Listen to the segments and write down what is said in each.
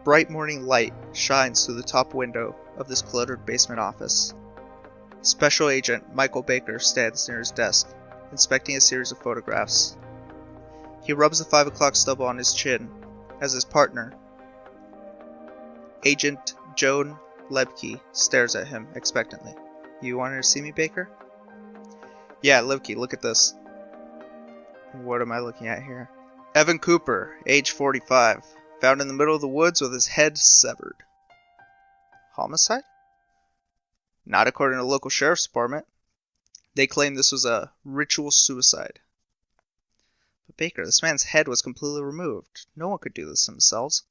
bright morning light shines through the top window of this cluttered basement office. Special Agent Michael Baker stands near his desk, inspecting a series of photographs. He rubs the 5 o'clock stubble on his chin as his partner, Agent Joan Lebke, stares at him expectantly. You wanted to see me, Baker? Yeah, Lebke, look at this. What am I looking at here? Evan Cooper, age 45, found in the middle of the woods with his head severed. Homicide? Not according to the local sheriff's department. They claim this was a ritual suicide. But Baker, this man's head was completely removed. No one could do this themselves.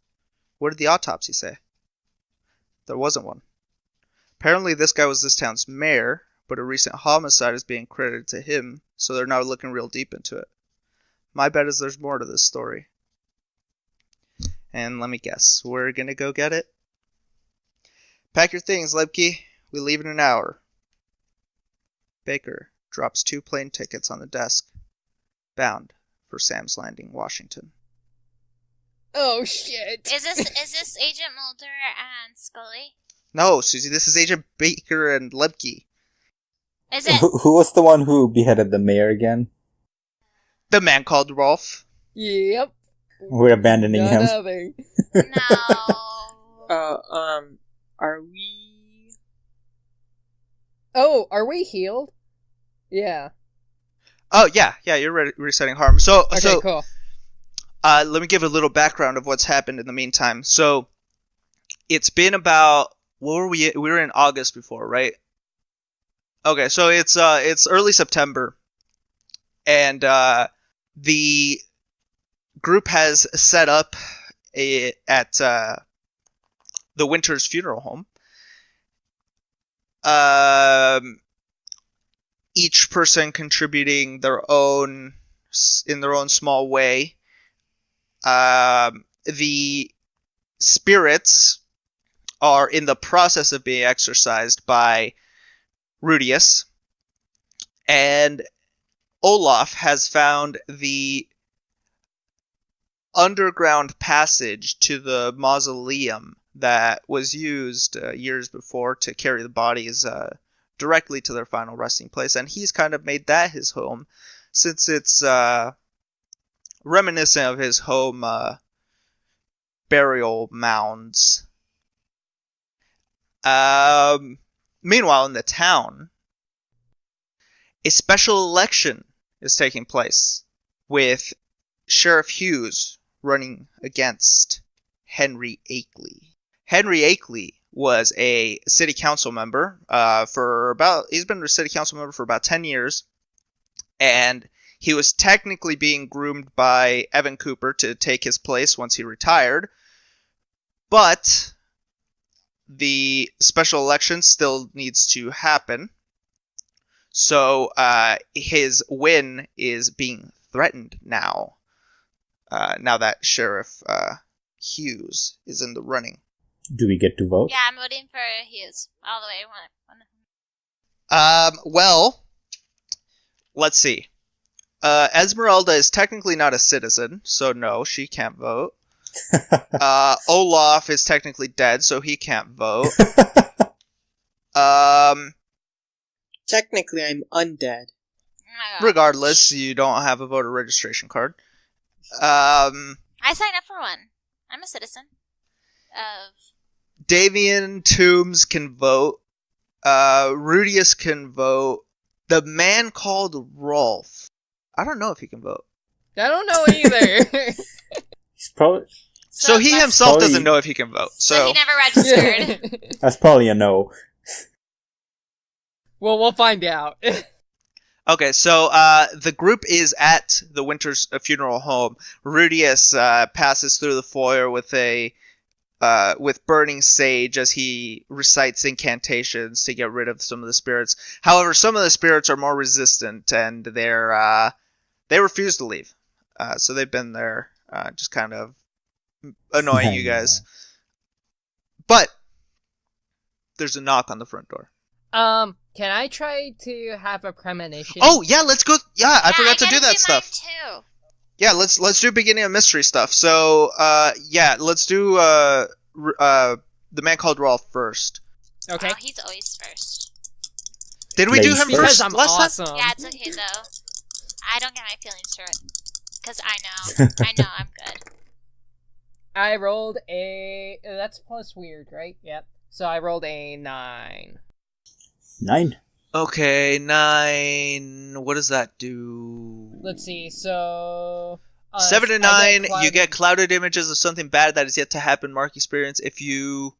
What did the autopsy say? There wasn't one. Apparently this guy was this town's mayor, but a recent homicide is being credited to him, so they're now looking real deep into it. My bet is there's more to this story. And let me guess, we're gonna go get it? Pack your things, Lebke. We leave in an hour. Baker drops 2 plane tickets on the desk, bound for Sam's Landing, Washington. Oh shit! Is this Agent Mulder and Scully? No, Susie, this is Agent Baker and Lebke. Is it? Who was the one who beheaded the mayor again? The man called Rolf. Yep. We're abandoning him. No. Are we... Oh, are we healed? Yeah. Oh, yeah, you're resetting harm. Okay, cool. Let me give a little background of what's happened in the meantime. So, it's been about, what were we were in August before, right? Okay, so it's early September, and the group has set up at the Winters Funeral Home. Each person contributing in their own small way. The spirits are in the process of being exorcised by Rudius, and Olaf has found the underground passage to the mausoleum that was used years before to carry the bodies directly to their final resting place, and he's kind of made that his home, since it's reminiscent of his home burial mounds. Meanwhile, in the town, a special election is taking place, with Sheriff Hughes running against Henry Akeley. Henry Akeley was a city council member he's been a city council member for about 10 years, and he was technically being groomed by Evan Cooper to take his place once he retired, but the special election still needs to happen, so his win is being threatened now, now that Sheriff Hughes is in the running. Do we get to vote? Yeah, I'm voting for Hughes all the way. Well, let's see. Esmeralda is technically not a citizen, so no, she can't vote. Olaf is technically dead, so he can't vote. Technically, I'm undead. Regardless, you don't have a voter registration card. I signed up for one. I'm a citizen of... Davian Toombs can vote. Rudius can vote. The man called Rolf, I don't know if he can vote. I don't know either. He's probably... So he himself doesn't know if he can vote. So he never registered. That's probably a no. Well, we'll find out. Okay, so the group is at the Winters Funeral Home. Rudius passes through the foyer with burning sage as he recites incantations to get rid of some of the spirits. However, some of the spirits are more resistant, and they refuse to leave. So they've been there, just kind of annoying you guys. But there's a knock on the front door. Can I try to have a premonition? Oh yeah, let's go. Yeah, I forgot to do that stuff. Too. Yeah, let's do beginning of mystery stuff. So yeah, let's do the man called Rolf first. Okay. Oh, he's always first. Did we do him Ladies Because first I'm last time? awesome. Yeah, it's okay though. I don't get my feelings hurt. Because I know I'm good. I rolled a... That's plus weird, right? Yep. So I rolled a 9. 9. Okay, 9. What does that do? Let's see, so... 7 to I 9, you get clouded images of something bad that is yet to happen, mark experience if you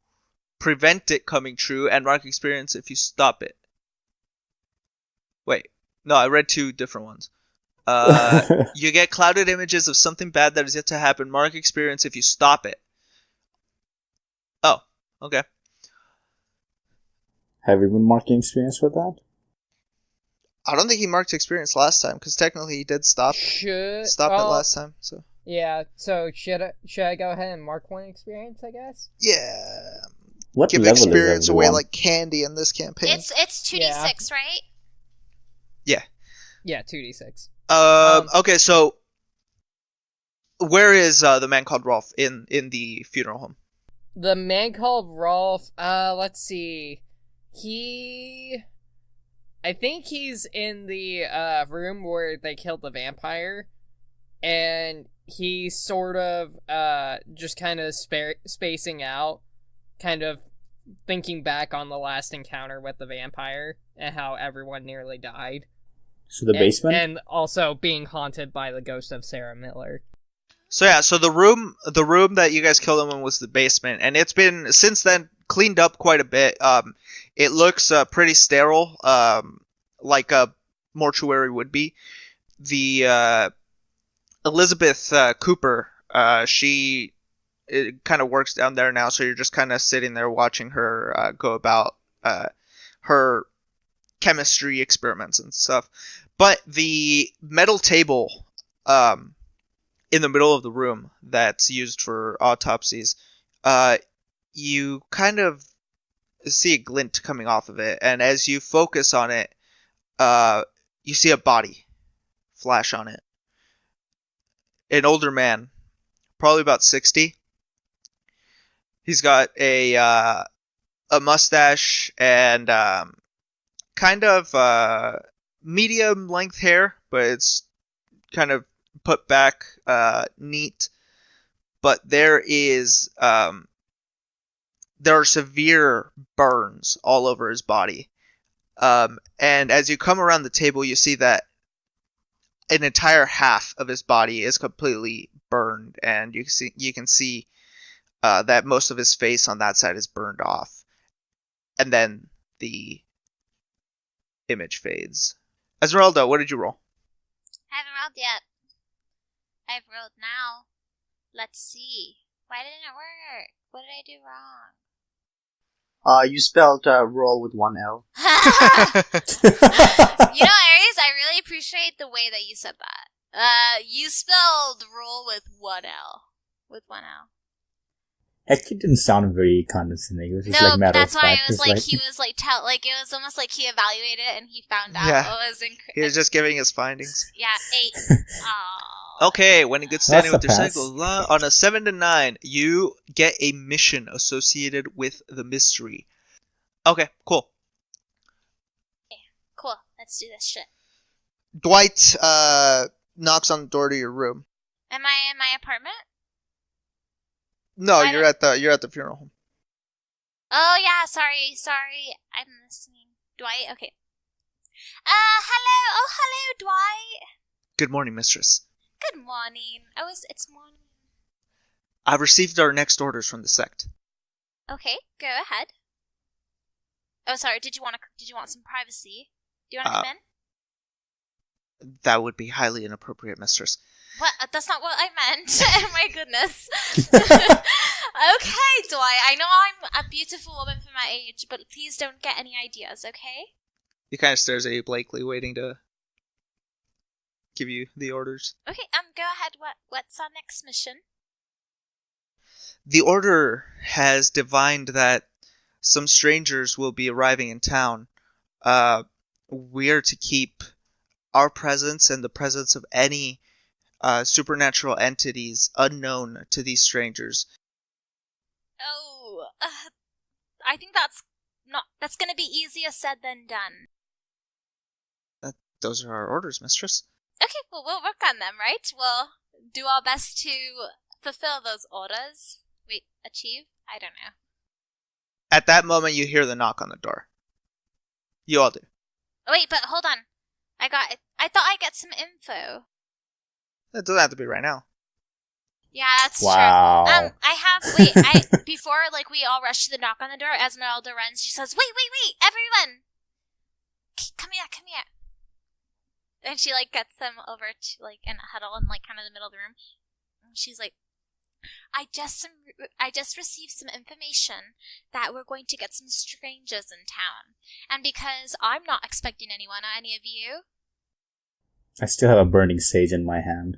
prevent it coming true, and mark experience if you stop it. Wait, no, I read 2 different ones. You get clouded images of something bad that is yet to happen, mark experience if you stop it. Oh, okay. Have you been marking experience for that? I don't think he marked experience last time, because technically he did stop it last time. So Yeah, so should I go ahead and mark 1 experience, I guess? yeah, What give level experience is away everyone? like candy in this campaign. It's 2d6, right? Yeah, 2d6. Okay, so where is the man called Rolf in the funeral home? The man called Rolf, let's see. I think he's in the room where they killed the vampire, and he's sort of just kind of spacing out, kind of thinking back on the last encounter with the vampire and how everyone nearly died. So the basement? And also being haunted by the ghost of Sarah Miller. So yeah, so the room that you guys killed him in was the basement, and it's been since then cleaned up quite a bit. It looks pretty sterile, like a mortuary would be. The Elizabeth Cooper, she kind of works down there now, so you're just kind of sitting there watching her go about her chemistry experiments and stuff. But the metal table in the middle of the room that's used for autopsies, you kind of see a glint coming off of it, and as you focus on it, you see a body flash on it. An older man, probably about 60. He's got a mustache and kind of medium length hair, but it's kind of put back neat. But there are severe burns all over his body. And as you come around the table, you see that an entire half of his body is completely burned, and you can see that most of his face on that side is burned off. And then the image fades. Esmeralda, what did you roll? I haven't rolled yet. I've rolled now. Let's see. Why didn't it work? What did I do wrong? You spelled roll with 1 L. You know, Ariz, I really appreciate the way that you said that. You spelled roll with 1 L. With 1 L. Actually, didn't sound very condescending. It was just No, like matter that's of fact. why it was Just like he was like it was almost like he evaluated it and he found out what was He was just giving his findings. Yeah, 8. Oh. Okay, when in good standing with That's your a pass. cycle, on a 7 to 9, you get a mission associated with the mystery. Okay, cool. Cool. Let's do this shit. Dwight knocks on the door to your room. Am I in my apartment? No, I you're at the funeral home. Oh yeah, sorry. I'm listening. Dwight, okay. Hello. Oh, hello, Dwight. Good morning, mistress. Good morning. It's morning. I've received our next orders from the sect. Okay, go ahead. Oh, sorry. Did you want some privacy? Do you want to come in? That would be highly inappropriate, mistress. What? That's not what I meant. Oh my goodness. Okay, Dwight. I know I'm a beautiful woman for my age, but please don't get any ideas, okay? He kind of stares at you blankly, waiting to give you the orders. Okay, go ahead. What's our next mission? The order has divined that some strangers will be arriving in town. We are to keep our presence and the presence of any supernatural entities unknown to these strangers. Oh, I think that's gonna be easier said than done. Those are our orders, mistress. Okay, well, we'll work on them, right? We'll do our best to fulfill those orders. Wait, achieve? I don't know. At that moment, you hear the knock on the door. You all do. Oh, wait, but hold on. I thought I'd get some info. It doesn't have to be right now. Yeah, that's Wow. true. Before, we all rush to the knock on the door, Esmeralda runs, she says, wait, everyone! Come here. And she, gets them over to, in a huddle in, kind of the middle of the room. And she's like, I just received some information that we're going to get some strangers in town. And because I'm not expecting anyone, are any of you? I still have a burning sage in my hand.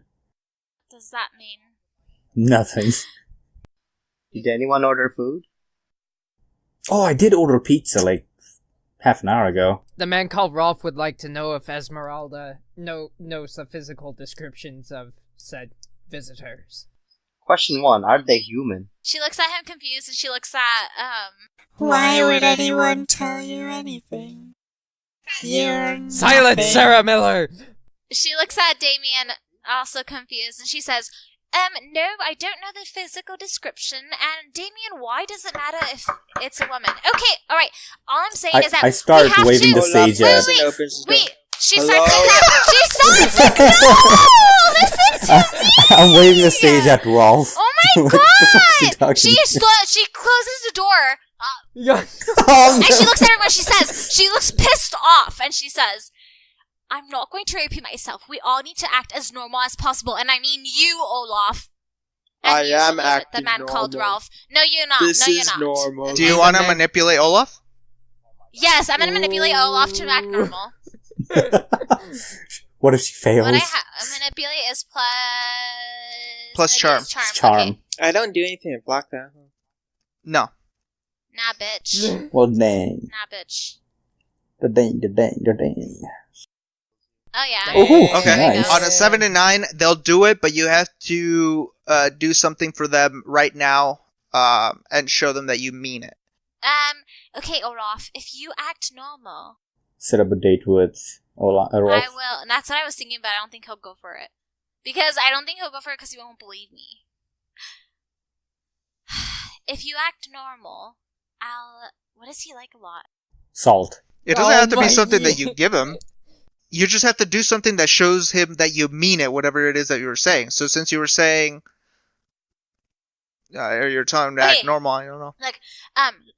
What does that mean? Nothing. Did anyone order food? Oh, I did order pizza half an hour ago. The man called Rolf would like to know if Esmeralda knows the physical descriptions of said visitors. Question 1, are they human? She looks at him confused, and she looks at, Why would anyone tell you anything? You're Silence, nothing. Sarah Miller! She looks at Damien, also confused, and she says, no, I don't know the physical description, and Damien, why does it matter if it's a woman? Okay, alright, all I'm saying is that I start we have waving to... the sage at... Wait, she Hello? starts to no! Listen to me! I'm waving the sage at Rolf. Oh my What the fuck's he god! talking She closes the door, Yeah. Oh, and she no. looks at everyone, she looks pissed off, and she says, I'm not going to repeat myself. We all need to act as normal as possible, and I mean you, Olaf. And I you, am Julio, acting the man called normal. Ralph. No, you're not. This no, is you're not. normal. Do you want to manipulate Olaf? Yes, I'm gonna manipulate Olaf to act normal. What if she fails? What manipulate is Plus manipulate charm. is Charm. Okay. I don't do anything to block that. No. Nah, bitch. Well, dang. Nah, bitch. The dang. Oh yeah. Oh, Okay. There we nice. go. On a 7 and 9, they'll do it, but you have to do something for them right now and show them that you mean it. Okay, Olaf. If you act normal, Set up a date with Rolf. I will. And that's what I was thinking, but I don't think he'll go for it. Because I don't think he'll go for it because he won't believe me. If you act normal, what does he like a lot? Salt. It doesn't Oh have to be my something that God. you give him. You just have to do something that shows him that you mean it, whatever it is that you were saying. So since you were saying, or you're telling him to act Okay. normal, I don't know.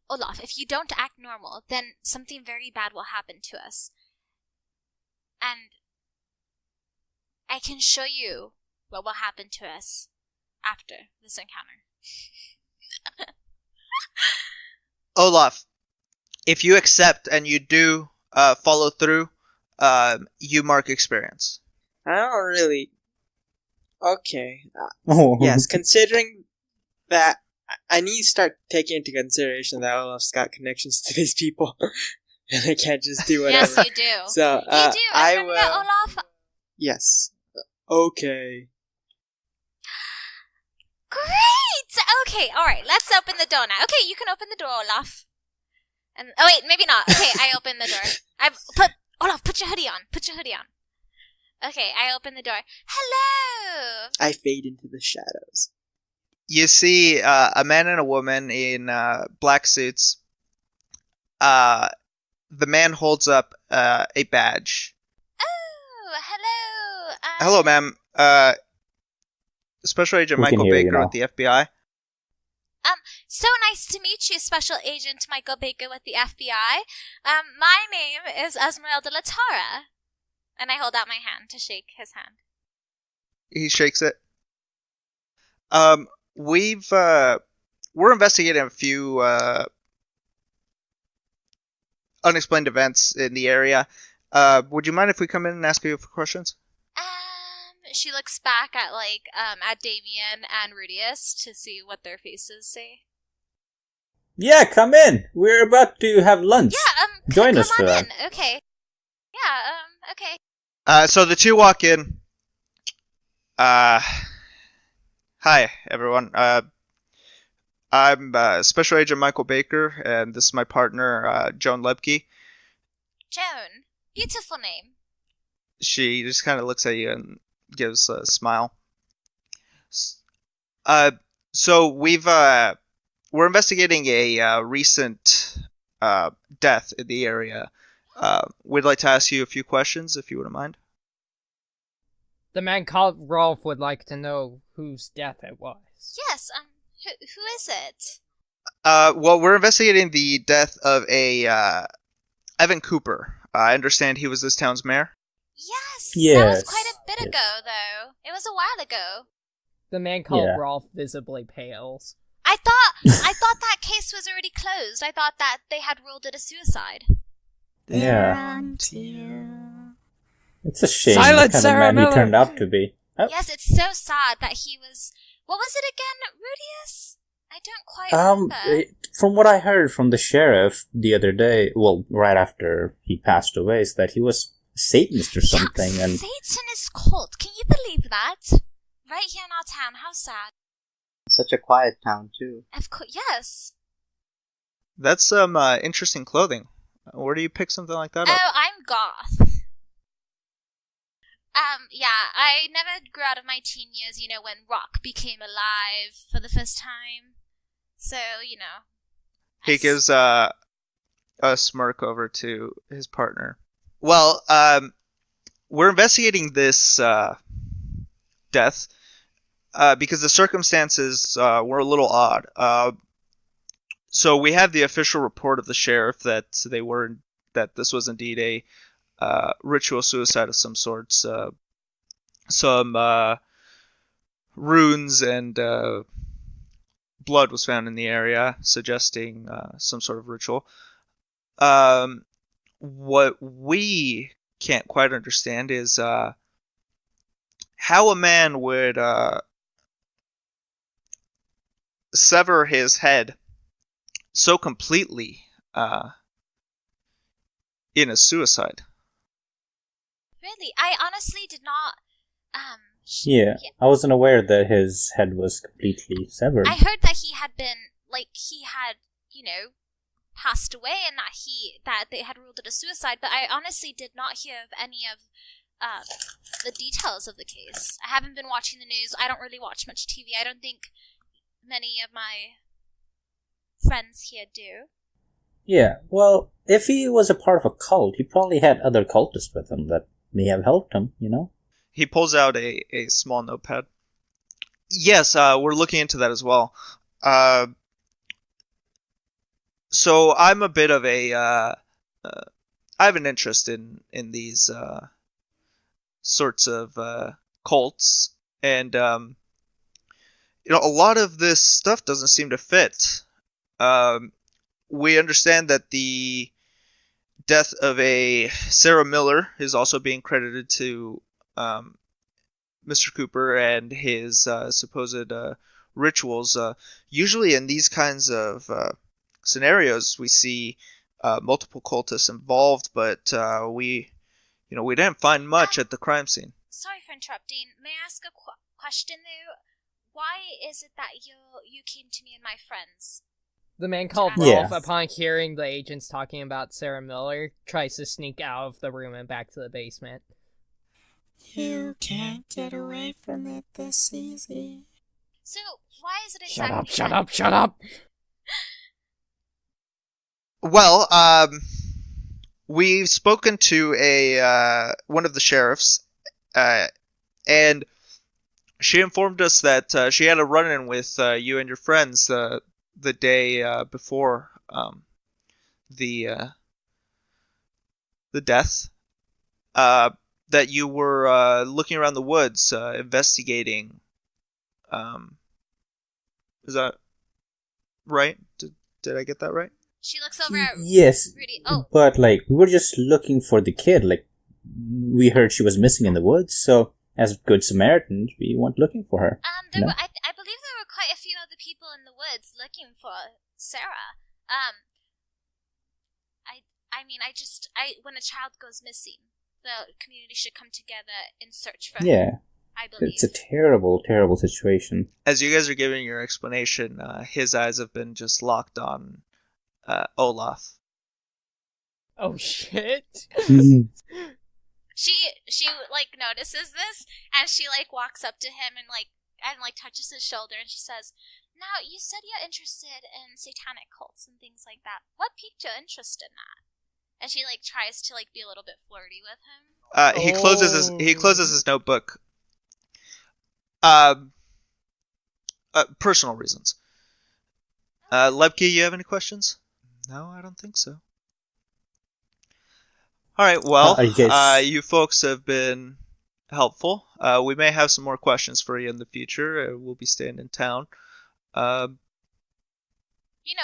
Olaf, if you don't act normal, then something very bad will happen to us. And I can show you what will happen to us after this encounter. Olaf, if you accept and you do follow through, you mark experience. I don't really. Okay. Oh. Yes, considering that, I need to start taking into consideration that Olaf's got connections to these people, and I can't just do whatever. Yes, you do. So You do. I Remember will. that, Olaf? Yes. Okay. Great! Okay, alright, let's open the door now. Okay, you can open the door, Olaf. And oh wait, maybe not. Okay, I open the door. Olaf, put your hoodie on. Put your hoodie on. Okay, I open the door. Hello! I fade into the shadows. You see a man and a woman in black suits. The man holds up a badge. Oh, hello! Hello, ma'am. Special Agent We can Michael hear you Baker now. with the FBI. So nice to meet you, Special Agent Michael Baker with the FBI. My name is Esmeralda Latara. And I hold out my hand to shake his hand. He shakes it. We're investigating a few unexplained events in the area. Would you mind if we come in and ask you a few questions? She looks back at at Damien and Rudius to see what their faces say. Yeah, come in. We're about to have lunch. Yeah, Join come us for on that. in. Okay. Yeah, okay. So the two walk in. Hi, everyone. I'm Special Agent Michael Baker, and this is my partner, Joan Lebke. Joan. Beautiful name. She just kind of looks at you and gives a smile. So we're investigating a recent death in the area. We'd like to ask you a few questions, if you wouldn't mind. The man called Rolf would like to know whose death it was. Yes, who is it? Well, we're investigating the death of a Evan Cooper. I understand he was this town's mayor. Yes, that Yes, was quite a bit yes. ago, though. It was a while ago. The man called Yeah. Rolf visibly pales. I thought that case was already closed. I thought that they had ruled it a suicide. They're Yeah. on to you. It's a shame Silence, the kind Sarah of man Miller! he turned out to be. Oh. Yes, it's so sad that he was... What was it again, Rudius? I don't quite remember. From what I heard from the sheriff the other day, well, right after he passed away, is that he was a Satanist or something, Yeah, and Satanist cult. Can you believe that? Right here in our town. How sad. Such a quiet town, too. Of course, yes. That's some interesting clothing. Where do you pick something like that up? Oh, I'm goth. Yeah, I never grew out of my teen years, when rock became alive for the first time. So, He gives a smirk over to his partner. Well, we're investigating this death because the circumstances were a little odd. So we have the official report of the sheriff that this was indeed a ritual suicide of some sorts. Some runes and blood was found in the area, suggesting some sort of ritual. What we can't quite understand is how a man would sever his head so completely in a suicide. Really? I honestly did not... yeah, I wasn't aware that his head was completely severed. I heard that he had been, passed away and that they had ruled it a suicide, but I honestly did not hear of any of the details of the case. I haven't been watching the news. I don't really watch much TV. I don't think many of my friends here do. Yeah, well, if he was a part of a cult, he probably had other cultists with him that may have helped him, He pulls out a small notepad. Yes, we're looking into that as well. So I'm a bit of I have an interest in these sorts of cults, and a lot of this stuff doesn't seem to fit. We understand that the death of a Sarah Miller is also being credited to Mr. Cooper and his supposed rituals. Usually in these kinds of scenarios, we see multiple cultists involved, but we didn't find much at the crime scene. Sorry for interrupting. May I ask a question, though? Why is it that you came to me and my friends? The man called Yeah. Rolf, upon hearing the agents talking about Sarah Miller, tries to sneak out of the room and back to the basement. You can't get away from it this easy. So, why is it Shut exactly up, shut that- up, shut up! Well, we've spoken to one of the sheriffs, and she informed us that she had a run-in with you and your friends the day before the death. That you were looking around the woods, investigating. Is that right? Did I get that right? She looks over at Yes, Rudy. Oh, but we were just looking for the kid. We heard she was missing in the woods, so as good Samaritans, we went looking for her. I No. believe there were quite a few other people in the woods looking for Sarah. When a child goes missing, the community should come together in search for her. Yeah, I believe. It's a terrible, terrible situation. As you guys are giving your explanation, his eyes have been just locked on Olaf. Oh shit. She like notices this, and she like walks up to him and touches his shoulder, and she says, "Now you said you're interested in satanic cults and things like that. What piqued your interest in that?" And she like tries to like be a little bit flirty with him. He closes his notebook. Personal reasons. Lepke, you have any questions? No, I don't think so. All right, well, you folks have been helpful. We may have some more questions for you in the future. We'll be staying in town. You know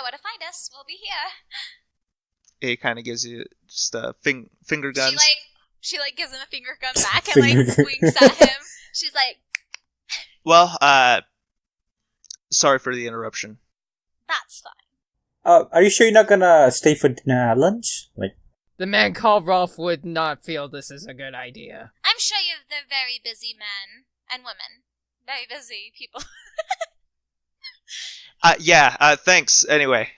where to find us. We'll be here. He kind of gives you just finger guns. She gives him a finger gun back and like winks at him. She's like, well, sorry for the interruption. That's fine. Are you sure you're not gonna stay for lunch? Like, The man called Rolf would not feel this is a good idea. I'm sure they're very busy men and women. Very busy people. Thanks. Anyway,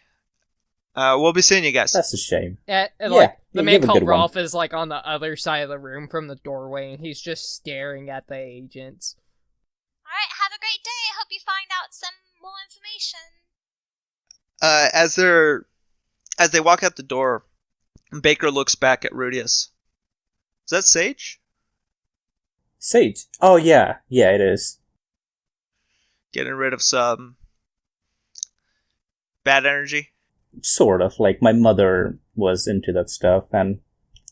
we'll be seeing you guys. that's a shame. The you man have a called good one. Rolf is like on the other side of the room from the doorway, and he's just staring at the agents. Alright, have a great day. I hope you find out some more information. As they walk out the door, Baker looks back at Rudius. Is that Sage? Sage? Oh, yeah. Yeah, it is. Getting rid of some bad energy? Sort of. Like, my mother was into that stuff, and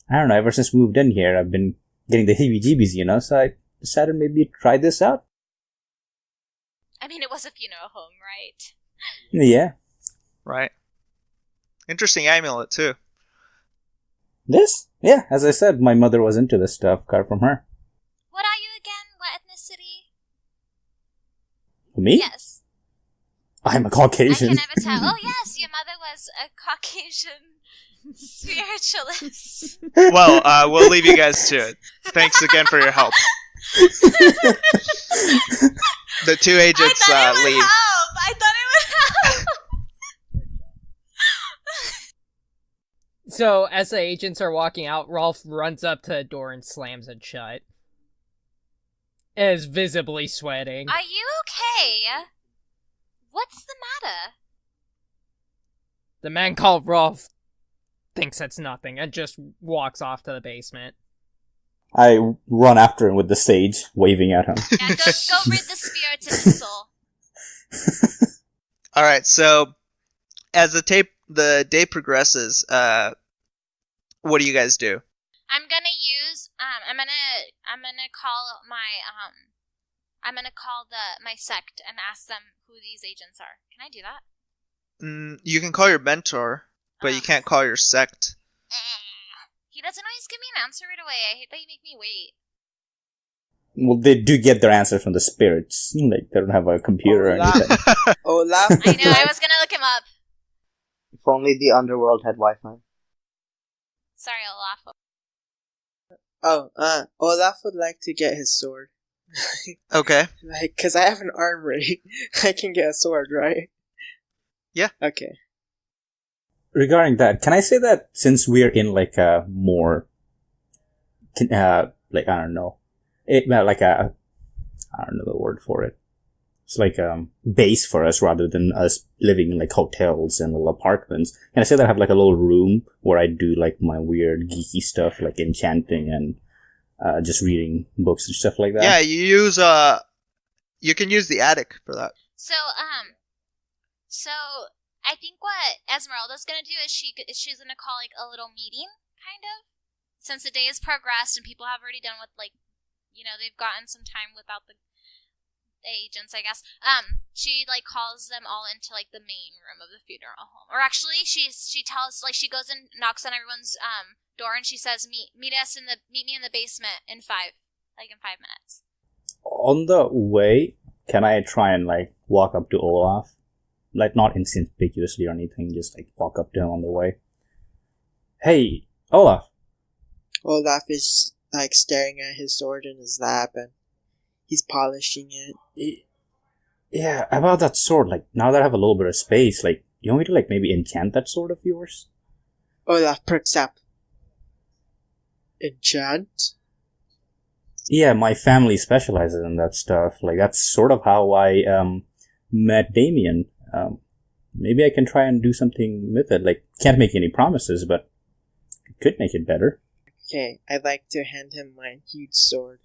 I don't know, ever since we moved in here, I've been getting the heebie-jeebies, so I decided maybe try this out. I mean, it was a funeral home, right? Yeah. Right. Interesting amulet, too. This? Yeah, as I said, my mother was into this stuff. Got it from her. What are you again? What ethnicity? Me? Yes. I'm a I Caucasian. can never tell. Oh, yes, your mother was a Caucasian spiritualist. Well, we'll leave you guys to it. Thanks again for your help. The two agents I thought it would leave. help. I thought it would help. So, as the agents are walking out, Rolf runs up to the door and slams it shut. And is visibly sweating. Are you okay? What's the matter? The man called Rolf thinks it's nothing and just walks off to the basement. I run after him with the sage, waving at him. Yeah, go rid the spirits of his soul. All right, so as the day progresses, what do you guys do? I'm gonna use I'm gonna call my sect and ask them who these agents are. Can I do that? You can call your mentor, but you can't call your sect. He doesn't always give me an answer right away. I hate that you make me wait. Well, they do get their answers from the spirits. Like, they don't have a computer or anything. Olaf. I know, I was gonna look him up. If only the underworld had Wi-Fi. Sorry, Olaf. Olaf would like to get his sword. Okay. Like, cause I have an armory. I can get a sword, right? Yeah. Okay. Regarding that, can I say that since we're in like a more, like, I don't know, I don't know the word for it. It's like base for us rather than us living in like hotels and little apartments. Can I say that I have like a little room where I do like my weird geeky stuff like enchanting and just reading books and stuff like that? Yeah, you can use the attic for that. So I think what Esmeralda's gonna do is she's gonna call like a little meeting, kind of, since the day has progressed and people have already done what, like, you know, they've gotten some time without the agents, I guess. She like calls them all into like the main room of the funeral home, or actually, she tells, like, she goes and knocks on everyone's door and she says, meet me in the basement in 5 minutes. On the way, can I try and like walk up to Olaf? Like, not inconspicuously or anything, just like walk up to him on the way. Hey, Olaf. Olaf is like staring at his sword in his lap, and He's polishing it. Yeah, about that sword, like, now that I have a little bit of space, like, you want me to, like, maybe enchant that sword of yours? Olaf perks up. Enchant? Yeah, my family specializes in that stuff. Like, that's sort of how I, met Damien. Maybe I can try and do something with it. Like, can't make any promises, but could make it better. Okay, I'd like to hand him my huge sword.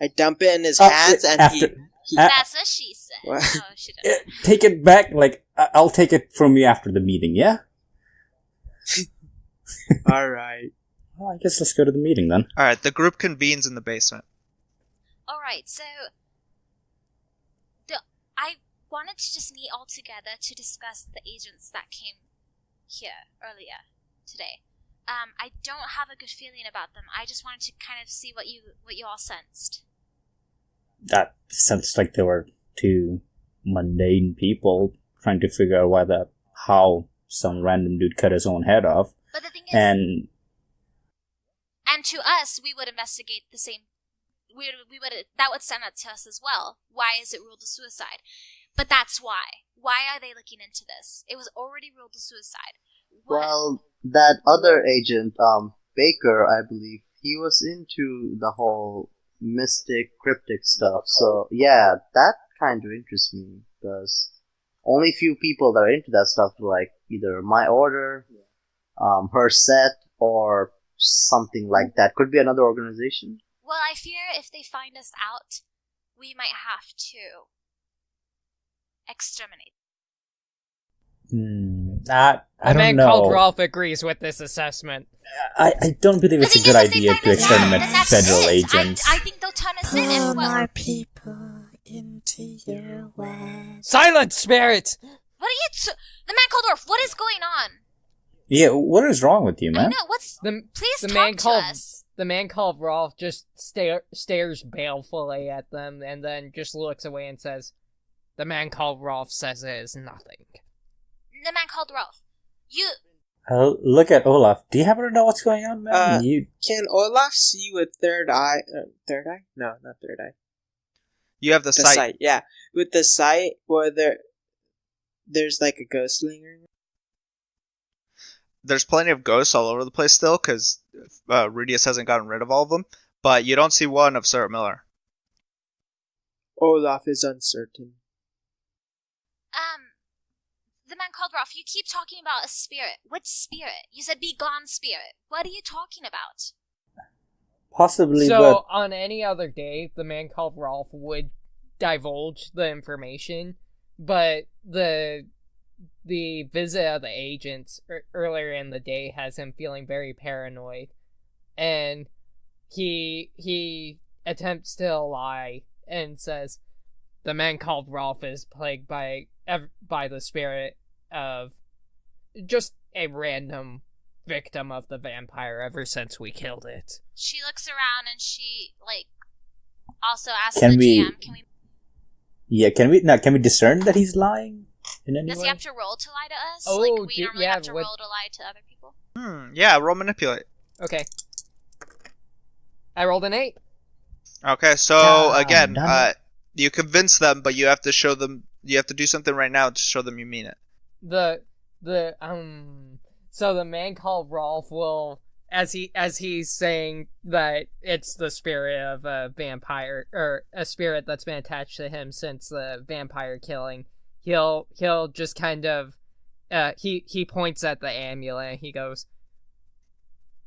I dump it in his hands and That's what she said. What? Oh, she doesn't. Take it back, like, I'll take it from you after the meeting, yeah? Alright. Well, I guess let's go to the meeting then. Alright, the group convenes in the basement. Alright, so I wanted to just meet all together to discuss the agents that came here earlier today. I don't have a good feeling about them. I just wanted to kind of see what you all sensed. That sounds like they were two mundane people trying to figure out how some random dude cut his own head off. But the thing is, And to us, we would investigate the same. We would that would send it to us as well. Why is it ruled a suicide? But that's why. Why are they looking into this? It was already ruled a suicide. What? Well, that other agent, Baker, I believe, he was into the whole mystic, cryptic stuff. So, yeah, that kind of interests me, because only few people that are into that stuff are like either my order, her set, or something like that. Could be another organization. Well, I fear if they find us out, we might have to exterminate. I A don't man know. called Rolf agrees with this assessment. I don't believe it's a good idea to exterminate federal agents. I think they'll turn us in and Pull what? more people into your web. Silence, spirit! What are you? The man called Rolf. What is going on? Yeah, what is wrong with you, I man? know. What's? Please The talk man to called us. the man called Rolf just stares balefully at them and then just looks away and says, "The man called Rolf says it is nothing." The man called Rolf. You. Look at Olaf. Do you happen to know what's going on, man? Can Olaf see with third eye? Third eye? No, not third eye. You have the sight. Yeah, with the sight, where there's like a ghost linger. There's plenty of ghosts all over the place still, because Rudius hasn't gotten rid of all of them. But you don't see one of Sarah Miller. Olaf is uncertain. The man called Rolf. You keep talking about a spirit. What spirit? You said be gone, spirit. What are you talking about? Possibly, So, on any other day, the man called Rolf would divulge the information, but the visit of the agents earlier in the day has him feeling very paranoid, and he attempts to lie and says the man called Rolf is plagued by the spirit of just a random victim of the vampire ever since we killed it. She looks around and she also asks Can the we- GM. can we discern that he's lying in any Does way? he have to roll to lie to us? Oh, We normally yeah, have to what- roll to lie to other people. Yeah, roll manipulate. Okay. I rolled an 8. Okay, so God again, damn it. you convince them, but you have to show them. You have to do something right now to show them you mean it. So the man called Rolf will, as he's saying that it's the spirit of a vampire, or a spirit that's been attached to him since the vampire killing, he'll just kind of, he points at the amulet, he goes,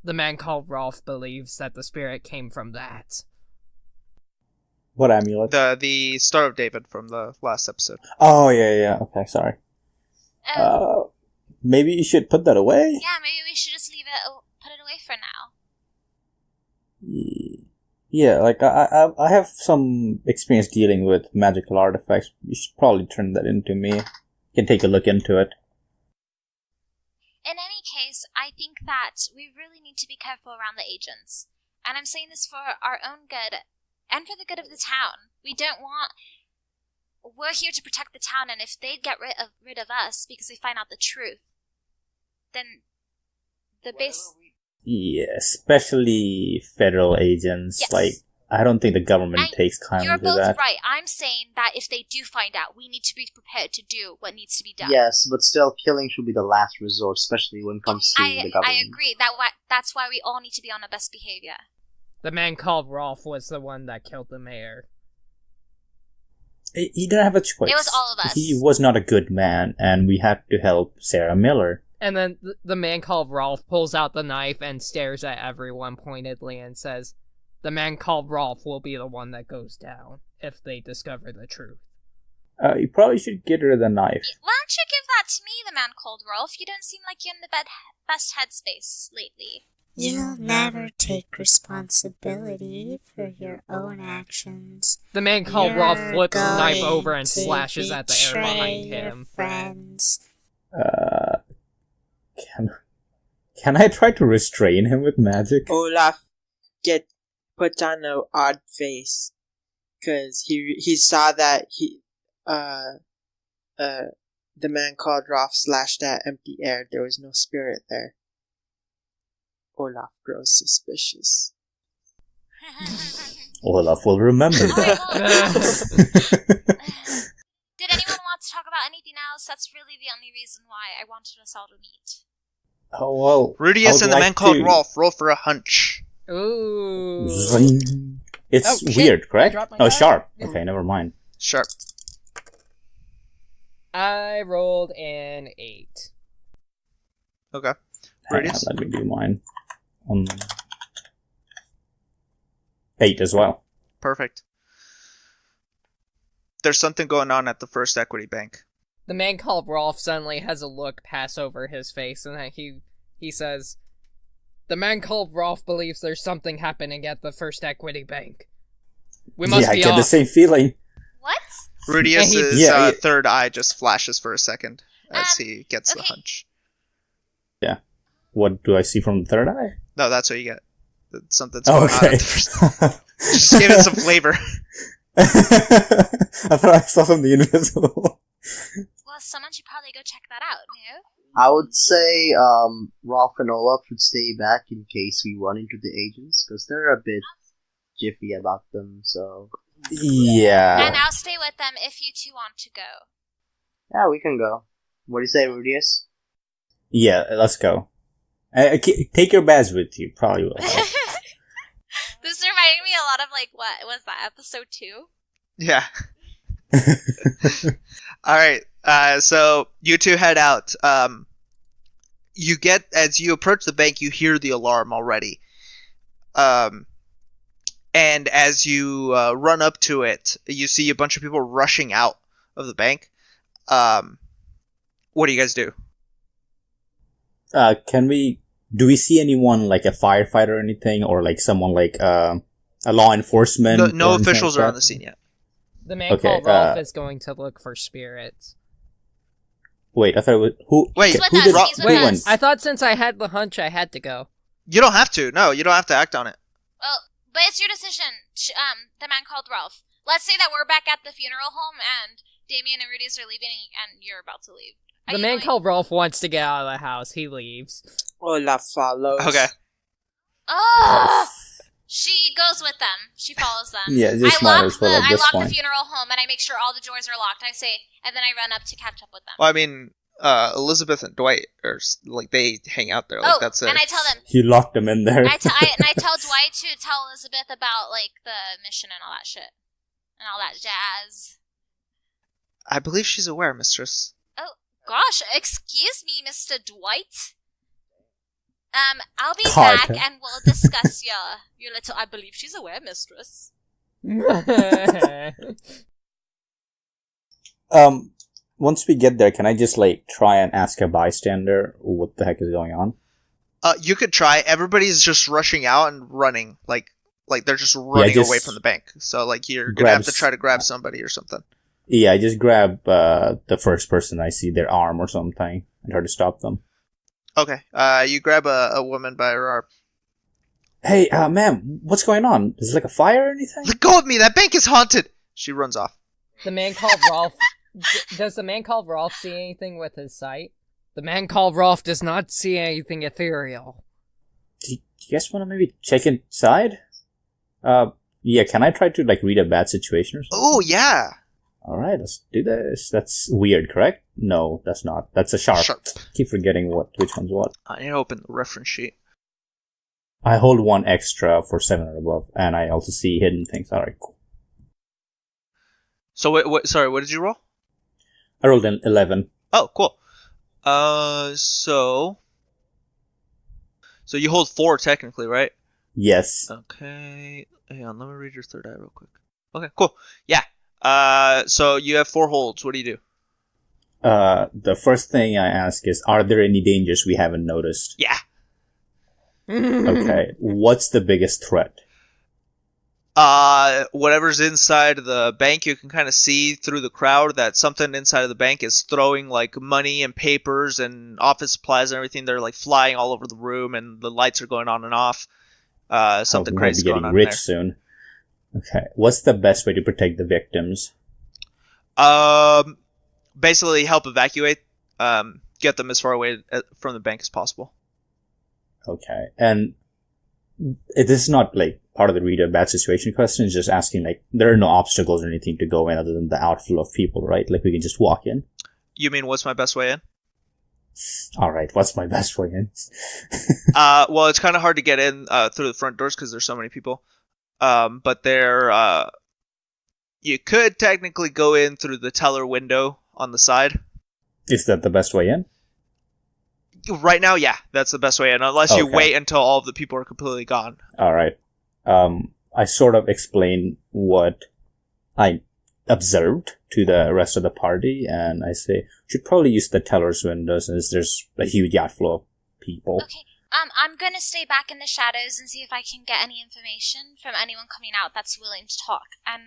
the man called Rolf believes that the spirit came from that. What amulet? The Star of David from the last episode. Oh, yeah. Okay, sorry. Maybe you should put that away? Yeah, maybe we should just leave it, put it away for now. Yeah, like, I have some experience dealing with magical artifacts. You should probably turn that into me. You can take a look into it. In any case, I think that we really need to be careful around the agents. And I'm saying this for our own good, and for the good of the town. We're here to protect the town, and if they get rid of us because they find out the truth, then the base... Yeah, especially federal agents. Yes. Like, I don't think the government And takes kindly You're to both that. right. I'm saying that if they do find out, we need to be prepared to do what needs to be done. Yes, but still, killing should be the last resort, especially when it comes to the government. I agree. That's why we all need to be on our best behavior. The man called Rolf was the one that killed the mayor. He didn't have a choice. It was all of us. He was not a good man, and we had to help Sarah Miller. And then the man called Rolf pulls out the knife and stares at everyone pointedly and says, "The man called Rolf will be the one that goes down if they discover the truth." You probably should get rid of the knife. Why don't you give that to me, the man called Rolf? You don't seem like you're in the best headspace lately. You'll never take responsibility for your own actions. The man called You're Rolf flips the knife going over and to slashes at the air betray behind your him. friends. Can I try to restrain him with magic? Olaf put on an odd face because he saw that the man called Rolf slashed that empty air. There was no spirit there. Olaf grows suspicious. Olaf will remember that. Did anyone want to talk about anything else? That's really the only reason why I wanted us all to meet. Oh, well. Rudius and the man called to... Rolf roll for a hunch. Ooh. Zing. It's Oh, shit. weird, I correct? dropped my Oh, die. sharp. Okay, never mind. Sharp. I rolled an 8. Okay. Hang on, Rudius? let me do mine. 8 as well. Perfect. There's something going on at the First Equity Bank. The man called Rolf suddenly has a look pass over his face, and then he says, "The man called Rolf believes there's something happening at the First Equity Bank. We must I be get off." the same feeling. What? Rudius's Yeah, third eye just flashes for a second as Um, he gets the okay. hunch. Yeah. What do I see from the third eye? No, that's what you get. Something's Oh, going on okay. at the first. Just give it some flavor. I thought I saw something invisible. Well, someone should probably go check that out, no? I would say Rolf and Olaf should stay back in case we run into the agents, because they're a bit jiffy about them, so... Yeah. And I'll stay with them if you two want to go. Yeah, we can go. What do you say, Rudius? Yeah, let's go. Take your bags with you, probably will. help. This reminded me a lot of, like, what was that, episode 2? Yeah. Alright, so you two head out. You get, as you approach the bank, you hear the alarm already. And as you run up to it, you see a bunch of people rushing out of the bank. What do you guys do? Do we see anyone like a firefighter or anything, or like someone like a law enforcement? No or anything officials like are that? on the scene yet. The man Okay, called Rolf is going to look for spirits. Wait, I thought it was who? Wait, He's with who us, did? he's with who us. went? I thought since I had the hunch, I had to go. You don't have to. No, you don't have to act on it. Well, but it's your decision, the man called Rolf. Let's say that we're back at the funeral home and Damien and Rudius are leaving and you're about to leave. Are The you man going? called Rolf wants to get out of the house. He leaves. Olaf follows. Okay. Oh! She goes with them. She follows them. Yeah, just might as well at I this lock point. the funeral home and I make sure all the doors are locked. I say, and then I run up to catch up with them. Well, I mean, Elizabeth and Dwight are like they hang out there. Like that's it. and I tell them. You locked them in there. I tell Dwight to tell Elizabeth about like the mission and all that shit and all that jazz. I believe she's aware, mistress. Oh gosh, excuse me, Mr. Dwight. I'll be Carter. back and we'll discuss your little. I believe she's aware, mistress. Once we get there, can I just like try and ask a bystander what the heck is going on? You could try. Everybody's just rushing out and running, like they're just running just away from the bank. So like you're gonna have to grabs- try to grab somebody or something. Yeah, I just grab the first person I see, their arm or something, and try to stop them. Okay. You grab a woman by her arm. Hey, ma'am, what's going on? Is it like a fire or anything? Let go of me! That bank is haunted! She runs off. The man called Rolf. Does the man called Rolf see anything with his sight? The man called Rolf does not see anything ethereal. Do you guys want to maybe check inside? Yeah, can I try to like read a bad situation or something? Oh, yeah. All right, let's do this. That's weird, correct? No, that's not. That's a sharp. Keep forgetting which one's what. I need to open the reference sheet. I hold 1 extra for 7 or above, and I also see hidden things. All right, cool. So what did you roll? I rolled an 11. Oh, cool. So you hold 4 technically, right? Yes. Okay. Hang on, let me read your third eye real quick. Okay, cool. Yeah. So you have 4 holds. What do you do? The first thing I ask is, are there any dangers we haven't noticed? Yeah. Okay. What's the biggest threat? Whatever's inside the bank, you can kind of see through the crowd that something inside of the bank is throwing like money and papers and office supplies and everything. They're like flying all over the room, and the lights are going on and off. Something crazy going on rich there. Soon. Okay. What's the best way to protect the victims? Basically help evacuate. Get them as far away from the bank as possible. Okay. And this is not like part of the read a bad situation question. It's just asking like, there are no obstacles or anything to go in other than the outflow of people, right? Like we can just walk in. You mean what's my best way in? All right. What's my best way in? Well, it's kind of hard to get in through the front doors because there's so many people. But you could technically go in through the teller window on the side. Is that the best way in? Right now, yeah, that's the best way in, unless you wait until all of the people are completely gone. All right. I sort of explain what I observed to the rest of the party, and I say, should probably use the teller's windows since there's a huge outflow of people. Okay. I'm gonna stay back in the shadows and see if I can get any information from anyone coming out that's willing to talk. And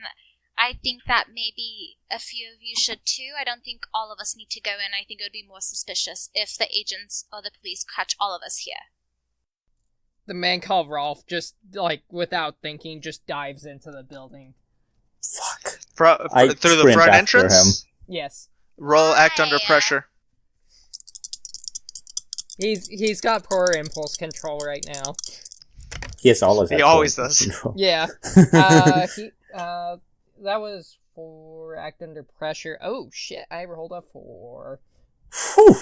I think that maybe a few of you should too. I don't think all of us need to go in. I think it would be more suspicious if the agents or the police catch all of us here. The man called Rolf just, like, without thinking, just dives into the building. Fuck. Through the front entrance? Yes. Roll act under pressure. He's got poor impulse control right now. He always does. Control. Yeah. That was for act under pressure. Oh shit! I rolled a 4. Whew.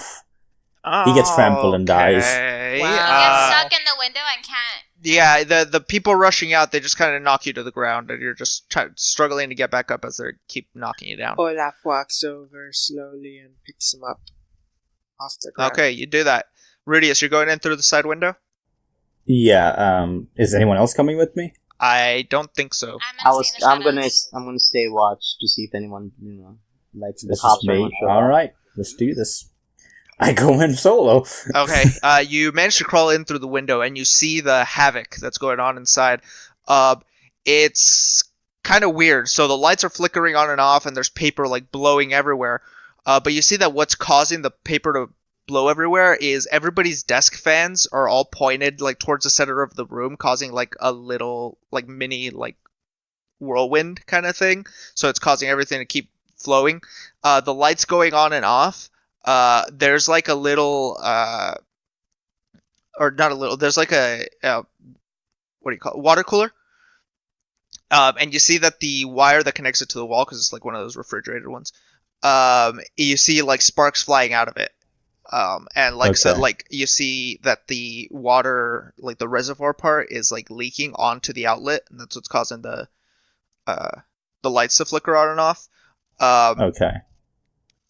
He gets trampled and dies. Wow. You get stuck in the window and can't. Yeah, the people rushing out, they just kind of knock you to the ground, and you're just struggling to get back up as they keep knocking you down. Olaf walks over slowly and picks him up off the ground. Okay, you do that. Rudius, you're going in through the side window? Yeah. Is anyone else coming with me? I don't think so. I'm gonna stay watch to see if anyone, like the This cops is are me. gonna show All up. right, let's do this. I go in solo. Okay, you manage to crawl in through the window, and you see the havoc that's going on inside. It's kind of weird. So the lights are flickering on and off, and there's paper like blowing everywhere. But you see that what's causing the paper to blow everywhere is everybody's desk fans are all pointed like towards the center of the room, causing like a little like mini like whirlwind kind of thing. So it's causing everything to keep flowing. The lights going on and off. There's like a little or not a little. There's like a what do you call it? Water cooler. And you see that the wire that connects it to the wall, because it's like one of those refrigerated ones. You see like sparks flying out of it. And like so, like you see that the water, like the reservoir part, is like leaking onto the outlet, and that's what's causing the lights to flicker on and off.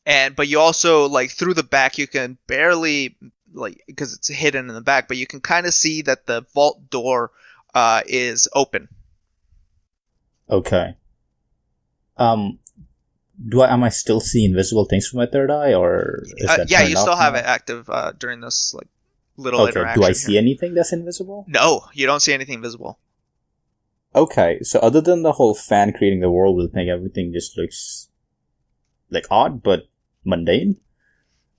But you also like through the back, you can barely like because it's hidden in the back, but you can kind of see that the vault door is open. Okay. Am I still seeing invisible things from my third eye, or is that yeah, you turned still off have now? it active during this like little interaction. Do I see anything that's invisible? No, you don't see anything visible. Okay, so other than the whole fan creating the whirlwind thing, everything just looks like odd but mundane.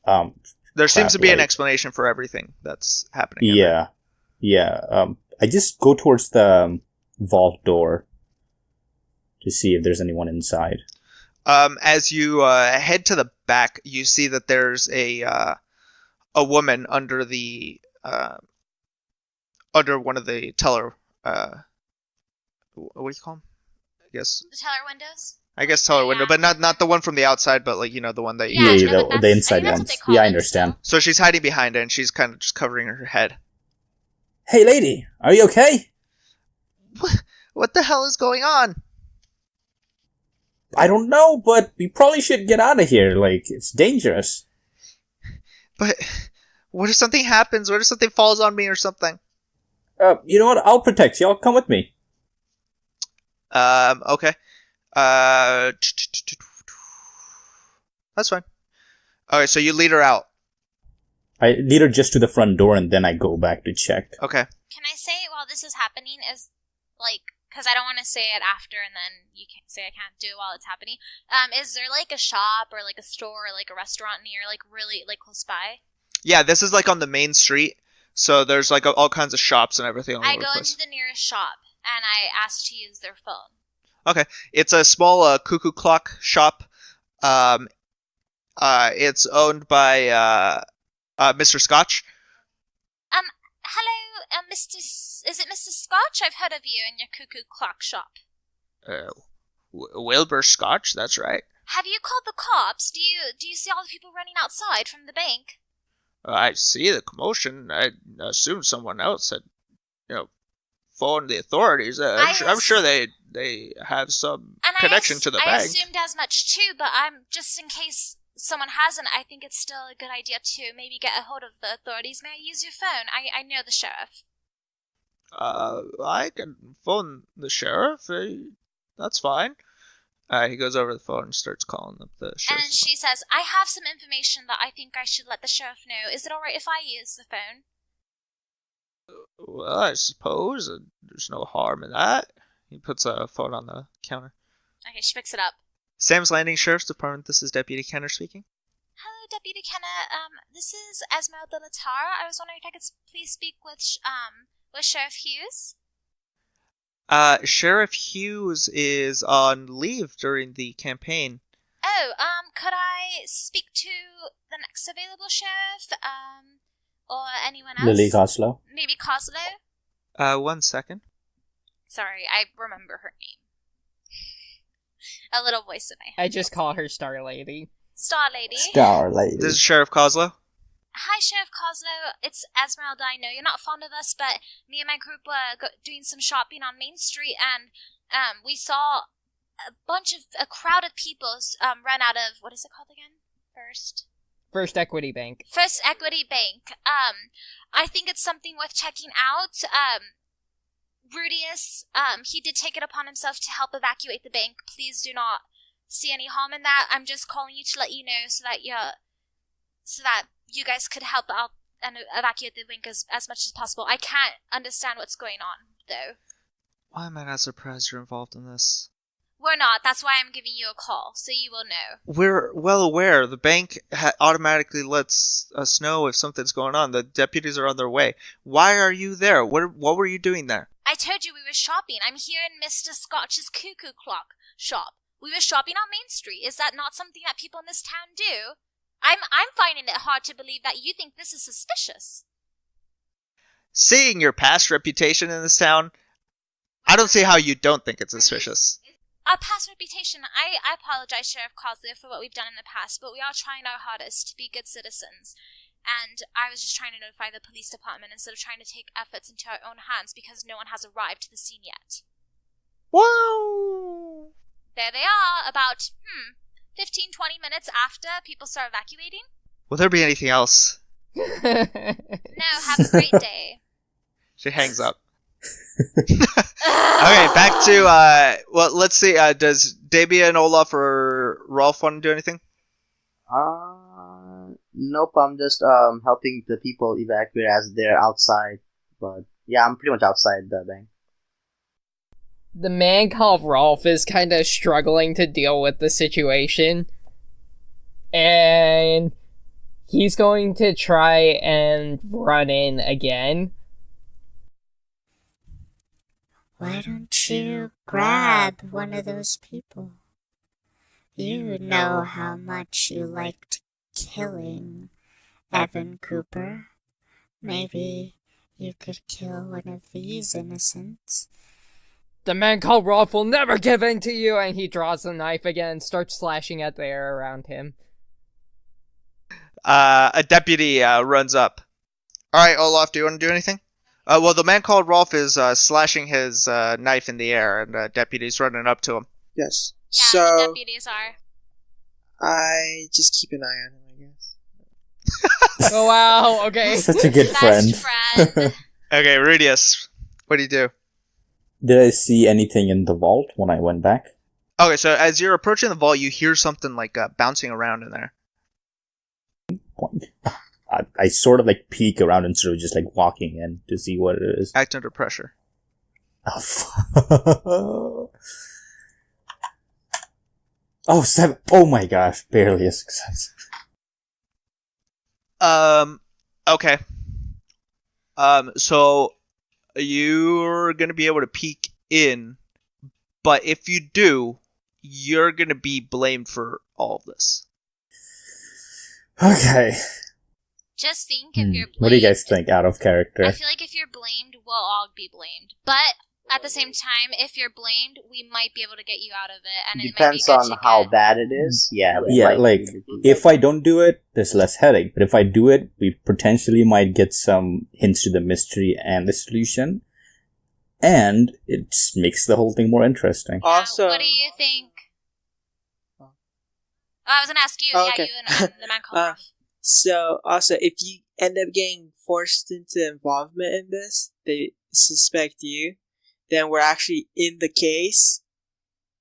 There seems to be an explanation for everything that's happening. Yeah. I just go towards the vault door to see if there's anyone inside. As you head to the back, you see that there's a woman under the under one of the teller what do you call them? The teller windows. I guess teller window, Yeah. but not the one from the outside, but the one that you. Yeah, no, but the that's- inside I think that's what ones. they call Yeah, I it understand. So she's hiding behind it, and she's kind of just covering her head. Hey, lady, are you okay? What the hell is going on? I don't know, but we probably should get out of here. Like, it's dangerous. But what if something happens? What if something falls on me or something? You know what? I'll protect you. I'll come with me. Okay. That's fine. Okay, so you lead her out. I lead her just to the front door, and then I go back to check. Okay. Can I say while this is happening is like because I don't want to say it after and then you can't say I can't do it while it's happening. Is there like a shop or like a store or like a restaurant near like really like close by? Yeah, this is like on the main street, so there's like all kinds of shops and everything all I over the go place. into the nearest shop and I ask to use their phone. Okay, it's a small cuckoo clock shop. It's owned by Mr. Scotch. Hello, is it Mr. Scotch? I've heard of you in your cuckoo clock shop. Wilbur Scotch, that's right. Have you called the cops? Do you see all the people running outside from the bank? I see the commotion. I assume someone else had, phoned the authorities. I'm sure they have some connection to the I bank. assumed as much too, but I'm just in case someone hasn't. I think it's still a good idea to maybe get a hold of the authorities. May I use your phone? I know the sheriff. I can phone the sheriff. That's fine. He goes over the phone and starts calling up the sheriff. And she says, I have some information that I think I should let the sheriff know. Is it alright if I use the phone? Well, I suppose there's no harm in that. He puts a phone on the counter. Okay, she picks it up. Sam's Landing Sheriff's Department, this is Deputy Kenner speaking. Hello, Deputy Kenner. This is Esmeralda Latara. I was wondering if I could please speak with Sheriff Hughes. Sheriff Hughes is on leave during the campaign. Oh, could I speak to the next available sheriff? Or anyone else? Lily Coslow. Maybe Coslow? 1 second. Sorry, I remember her name. A little voice in my head. I just call her Star Lady. Star Lady. Star Lady. This is Sheriff Coslow. Hi, Sheriff Coslow. It's Esmeralda. I know you're not fond of us, but me and my group were doing some shopping on Main Street, and we saw a crowd of people run out of, what is it called again? First Equity Bank. First Equity Bank. I think it's something worth checking out. Rudius, he did take it upon himself to help evacuate the bank. Please do not see any harm in that. I'm just calling you to let you know so that you guys could help out and evacuate the bank as much as possible. I can't understand what's going on, though. Why am I not surprised you're involved in this? We're not. That's why I'm giving you a call, so you will know. We're well aware. The bank automatically lets us know if something's going on. The deputies are on their way. Why are you there? What were you doing there? I told you we were shopping. I'm here in Mr. Scotch's cuckoo clock shop. We were shopping on Main Street. Is that not something that people in this town do? I'm finding it hard to believe that you think this is suspicious. Seeing your past reputation in this town, I don't see how you don't think it's suspicious. Our past reputation, I apologize, Sheriff Coslow, for what we've done in the past, but we are trying our hardest to be good citizens. And I was just trying to notify the police department instead of trying to take efforts into our own hands because no one has arrived to the scene yet. Whoa! There they are, about, 15-20 minutes after people start evacuating. Will there be anything else? No, have a great day. She hangs up. Okay, back to, let's see, does Dabia and Olaf or Rolf want to do anything? Nope, I'm just helping the people evacuate as they're outside. But yeah, I'm pretty much outside the bank. The man called Rolf is kind of struggling to deal with the situation. And he's going to try and run in again. Why don't you grab one of those people? You know how much you liked killing Evan Cooper. Maybe you could kill one of these innocents. The man called Rolf will never give in to you, and he draws the knife again and starts slashing at the air around him. A deputy runs up. Alright, Olaf, do you want to do anything? Well, the man called Rolf is slashing his knife in the air, and the deputy's running up to him. Yes. Yeah, So the deputies are. I just keep an eye on him, I guess. Oh, wow, okay. Such a good friend. Best friend. Okay, Rudius, what do you do? Did I see anything in the vault when I went back? Okay, so as you're approaching the vault, you hear something like bouncing around in there. I sort of like peek around instead of just like walking in to see what it is. Act under pressure. Oh, oh, 7. Oh my gosh, barely a success. Okay. So you're gonna be able to peek in, but if you do, you're gonna be blamed for all of this. Okay. Just think if you're blamed. What do you guys think out of character? I feel like if you're blamed, we'll all be blamed. But at the same time, if you're blamed, we might be able to get you out of it. And Depends it might be on good to how get. bad it is. Yeah. Yeah, like, if I don't do it, there's less headache. But if I do it, we potentially might get some hints to the mystery and the solution. And it makes the whole thing more interesting. Also, what do you think? Oh, I was gonna ask you. Oh, Yeah, okay. you and the man called Rolf. So, also, if you end up getting forced into involvement in this, they suspect you, then we're actually in the case,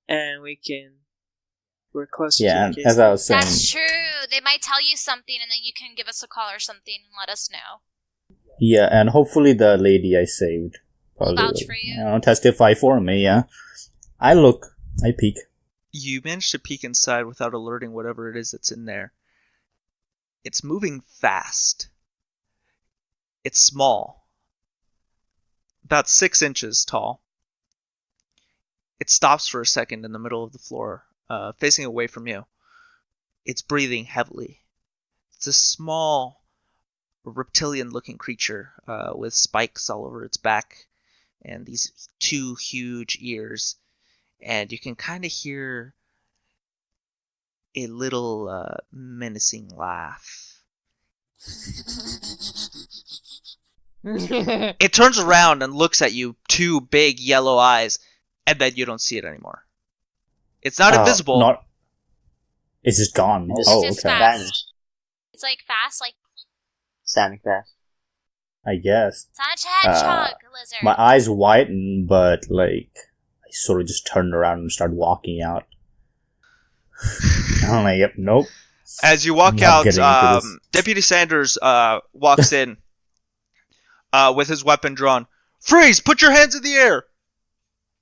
and we're closer Yeah, to and the case. as I was saying, That's true. They might tell you something, and then you can give us a call or something and let us know. yeah, and hopefully the lady I saved We'll probably vouch will, for you. testify for me, yeah. I peek. You manage to peek inside without alerting whatever it is that's in there. It's moving fast. It's small. About 6 inches tall. It stops for a second in the middle of the floor, facing away from you. It's breathing heavily. It's a small, reptilian-looking creature with spikes all over its back and these 2 huge ears. And you can kind of hear a little menacing laugh. It turns around and looks at you, 2 big yellow eyes, and then you don't see it anymore. It's not invisible. It's just gone. It's Oh, just okay. fast. Vanished. It's like fast, like Standing fast. I guess. Sonic Hedgehog lizard. My eyes widen, but like I sort of just turned around and started walking out. I'm like, yep, nope. As you walk Not out, getting into this. Deputy Sanders walks in with his weapon drawn. Freeze! Put your hands in the air!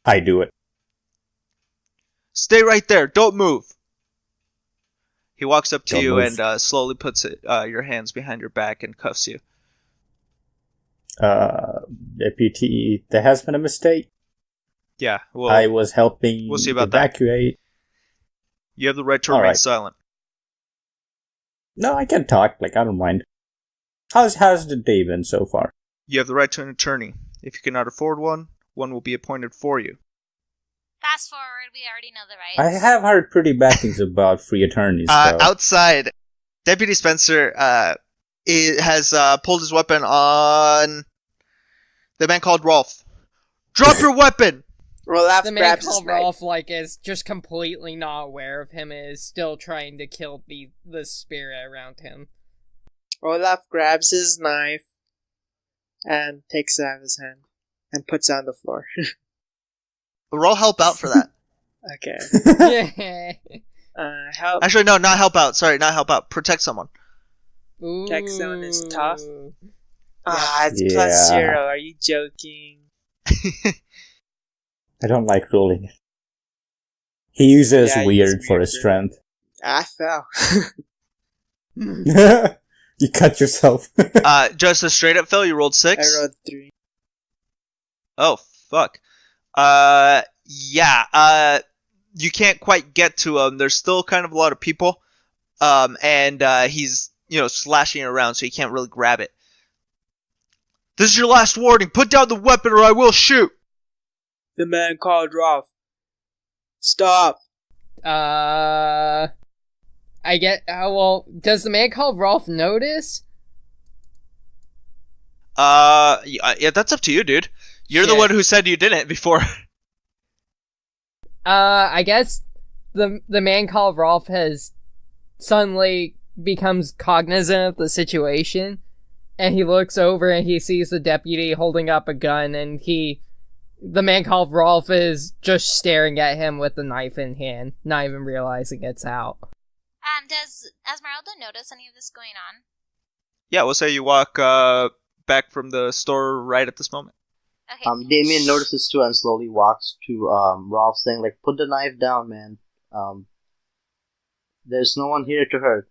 I do it. Stay right there. Don't move. He walks up to Don't you move. and slowly puts your hands behind your back and cuffs you. Deputy, there has been a mistake. Yeah, well, I was helping we'll see about that. evacuate. You have the right to All remain right. silent. No, I can talk. Like, I don't mind. How's the day been so far? You have the right to an attorney. If you cannot afford one, one will be appointed for you. Fast forward, we already know the I rights. have heard pretty bad things about free attorneys. So. Outside, Deputy Spencer has pulled his weapon on the man called Rolf. Drop your weapon! Rolaf The man grabs his called knife. Rolf, like, is just completely not aware of him and is still trying to kill the spirit around him. Rolaf grabs his knife and takes it out of his hand and puts it on the floor. Roll help out for that. Okay. Yeah. Help. Actually, no, not help out. Sorry, not help out. Protect someone. Ooh. Tech zone is tough. It's Yeah. +0. Are you joking? I don't like rolling. He uses Yeah, he weird uses for weird his for- strength. I fell. You cut yourself. Just a straight up fail. You rolled 6. I rolled 3. Oh, fuck. Yeah, you can't quite get to him. There's still kind of a lot of people. And he's, slashing around, so you can't really grab it. This is your last warning. Put down the weapon or I will shoot. The man called Rolf. Stop. I get. Well, does the man called Rolf notice? Yeah, that's up to you, dude. You're the Shit. one who said you didn't before. I guess the man called Rolf has suddenly becomes cognizant of the situation, and he looks over and he sees the deputy holding up a gun, and the man called Rolf is just staring at him with the knife in hand, not even realizing it's out. Does Esmeralda notice any of this going on? Yeah, we'll say you walk back from the store right at this moment. Okay. Damien notices too and slowly walks to Rolf, saying, like, put the knife down, man. There's no one here to hurt.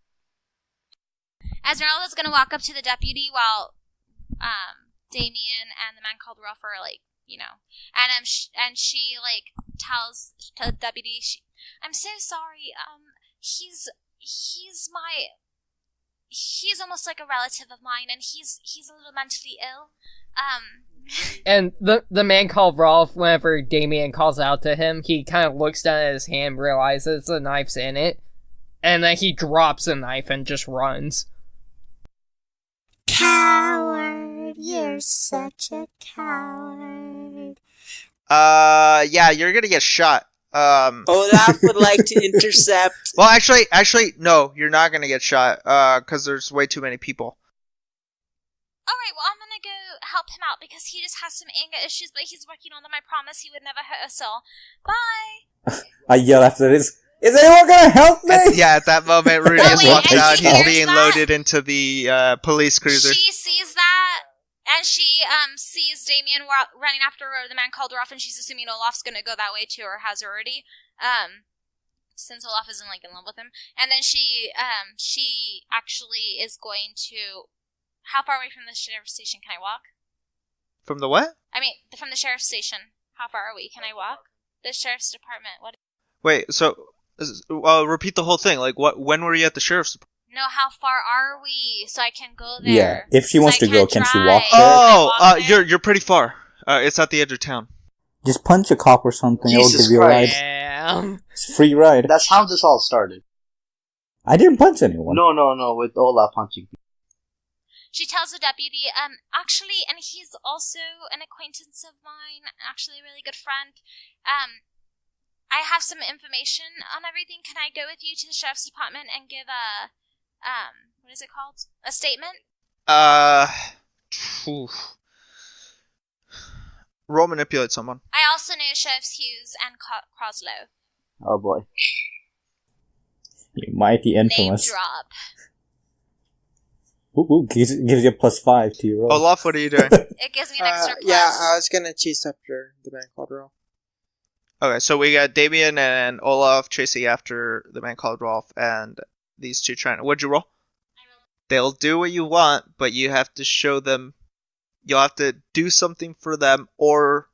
Esmeralda's gonna walk up to the deputy while Damien and the man called Rolf are like, and she like tells the deputy, I'm so sorry. He's almost like a relative of mine, and he's a little mentally ill. And the man called Rolf, whenever Damien calls out to him, he kind of looks down at his hand, realizes the knife's in it, and then he drops the knife and just runs. Coward, you're such a coward. Yeah, you're gonna get shot. Olaf would like to intercept. Well, actually, no, you're not gonna get shot. Because there's way too many people. Alright, well, I'm gonna go help him out because he just has some anger issues, but he's working on them. I promise he would never hurt a soul. Bye! I yell after this. Is anyone gonna help me? At that moment, Rudy has wait, walked and out. she He's hears being that? loaded into the police cruiser. She sees that, and she sees Damien running after the man called her off, and she's assuming Olaf's gonna go that way too, or has already. Since Olaf isn't like in love with him, and then she actually is going to. How far away from the sheriff's station can I walk? From the what? I mean, from the sheriff's station. How far are we? Can I walk? The sheriff's department. What? Wait, so repeat the whole thing. Like, when were you at the sheriff's department? No, how far are we? So I can go there. Yeah, if she wants to go, can she walk there? Oh, you're pretty far. It's at the edge of town. Just punch a cop or something. Jesus I'll give you a ride. Damn. It's a free ride. That's how this all started. I didn't punch anyone. No, with Olaf punching people. She tells the deputy, actually, and he's also an acquaintance of mine, actually a really good friend. I have some information on everything. Can I go with you to the sheriff's department and give what is it called? A statement? Roll manipulate someone. I also know Sheriffs Hughes and Croslow. Oh boy. You mighty infamous. Name drop. Ooh, gives you a +5 to your roll. Olaf, what are you doing? It gives me an extra plus. Yeah, I was gonna chase after the man called Rolf. Okay, so we got Damien and Olaf chasing after the man called Rolf, and these two trying. What'd you roll? They'll do what you want, but you have to show them. You'll have to do something for them, or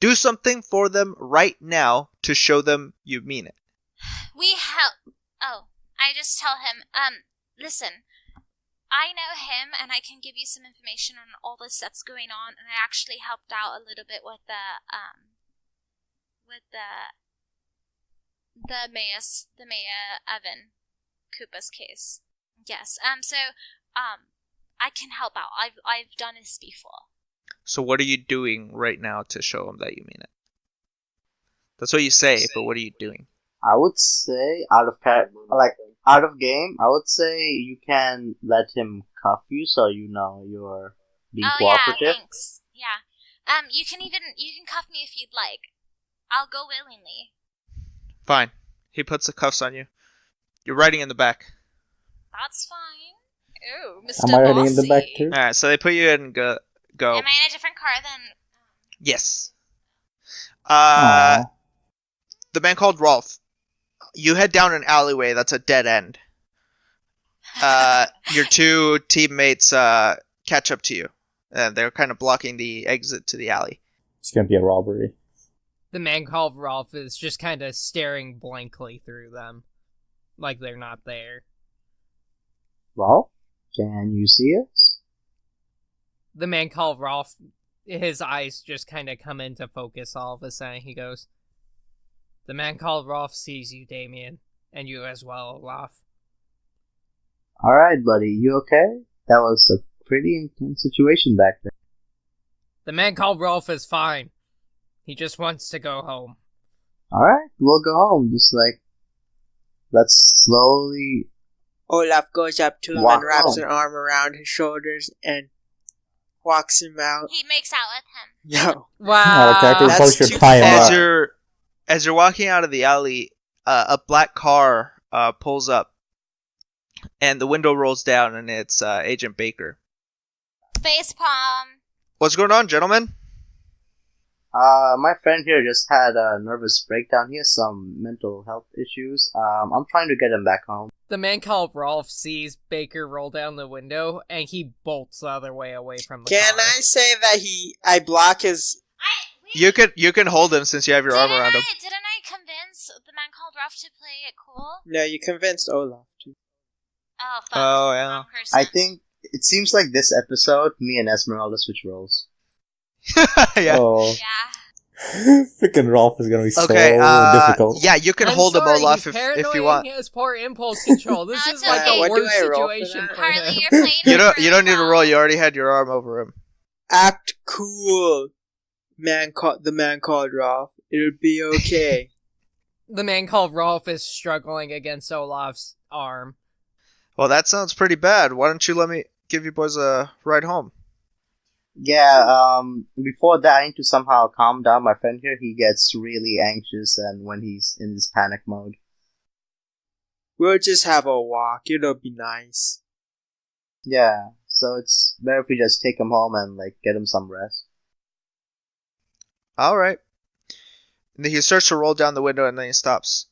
do something for them right now to show them you mean it. We help. Oh, I just tell him, listen, I know him and I can give you some information on all this that's going on, and I actually helped out a little bit with the Mayor Evan Koopa's case. Yes. I can help out. I've done this before. So what are you doing right now to show them that you mean it? That's what you say, but what are you doing? I would say out of game, I would say you can let him cuff you so you know you're being cooperative. Yeah, thanks. Yeah. You can cuff me if you'd like. I'll go willingly. Fine. He puts the cuffs on you. You're riding in the back. That's fine. Ooh, Mr. Am I riding in the Bossy. back too? Alright, so they put you in go. Am I in a different car than... Yes. Aw. The man called Rolf. You head down an alleyway that's a dead end. Your two teammates catch up to you. They're kind of blocking the exit to the alley. It's gonna be a robbery. The man called Rolf is just kind of staring blankly through them, like they're not there. Well, can you see us? The man called Rolf his eyes just kind of come into focus all of a sudden. He goes, "The man called Rolf sees you, Damien, and you as well, Olaf." Alright, buddy, you okay? That was a pretty intense situation back there. The man called Rolf is fine. He just wants to go home. Alright, we'll go home. Just let's slowly... Olaf goes up to him Walk and wraps home. an arm around his shoulders and walks him out. He makes out with him. Yo. Wow. character That's approach should too tie him far. up. As you're walking out of the alley, a black car pulls up, and the window rolls down, and it's Agent Baker. Facepalm. What's going on, gentlemen? My friend here just had a nervous breakdown. He has some mental health issues. I'm trying to get him back home. The man called Rolf sees Baker roll down the window, and he bolts the other way away from the Can car. I say that I block his... You can hold him since you have your arm around him. Didn't I convince the man called Ruff to play it cool? No, you convinced Olaf to. Oh, fuck. Oh, yeah. Wrong person. I think it seems like this episode, me and Esmeralda switch roles. Yeah. Oh, Yeah. freaking Rolf is gonna be so Okay. difficult. Yeah, you can I'm hold sorry, him, Olaf, he's if you want. paranoid, He has poor impulse control. This No, is it's like okay. the What do worst I roll for situation that? for Harley, him. you're playing You it don't really need to well. roll. You already had your arm over him. Act cool. The man called Rolf. It'll be okay. The man called Rolf is struggling against Olaf's arm. Well, that sounds pretty bad. Why don't you let me give you boys a ride home? Yeah, before that, I need to somehow calm down my friend here. He gets really anxious and when he's in this panic mode. We'll just have a walk. It'll be nice. Yeah, so it's better if we just take him home and, get him some rest. All right. And then he starts to roll down the window, and then he stops.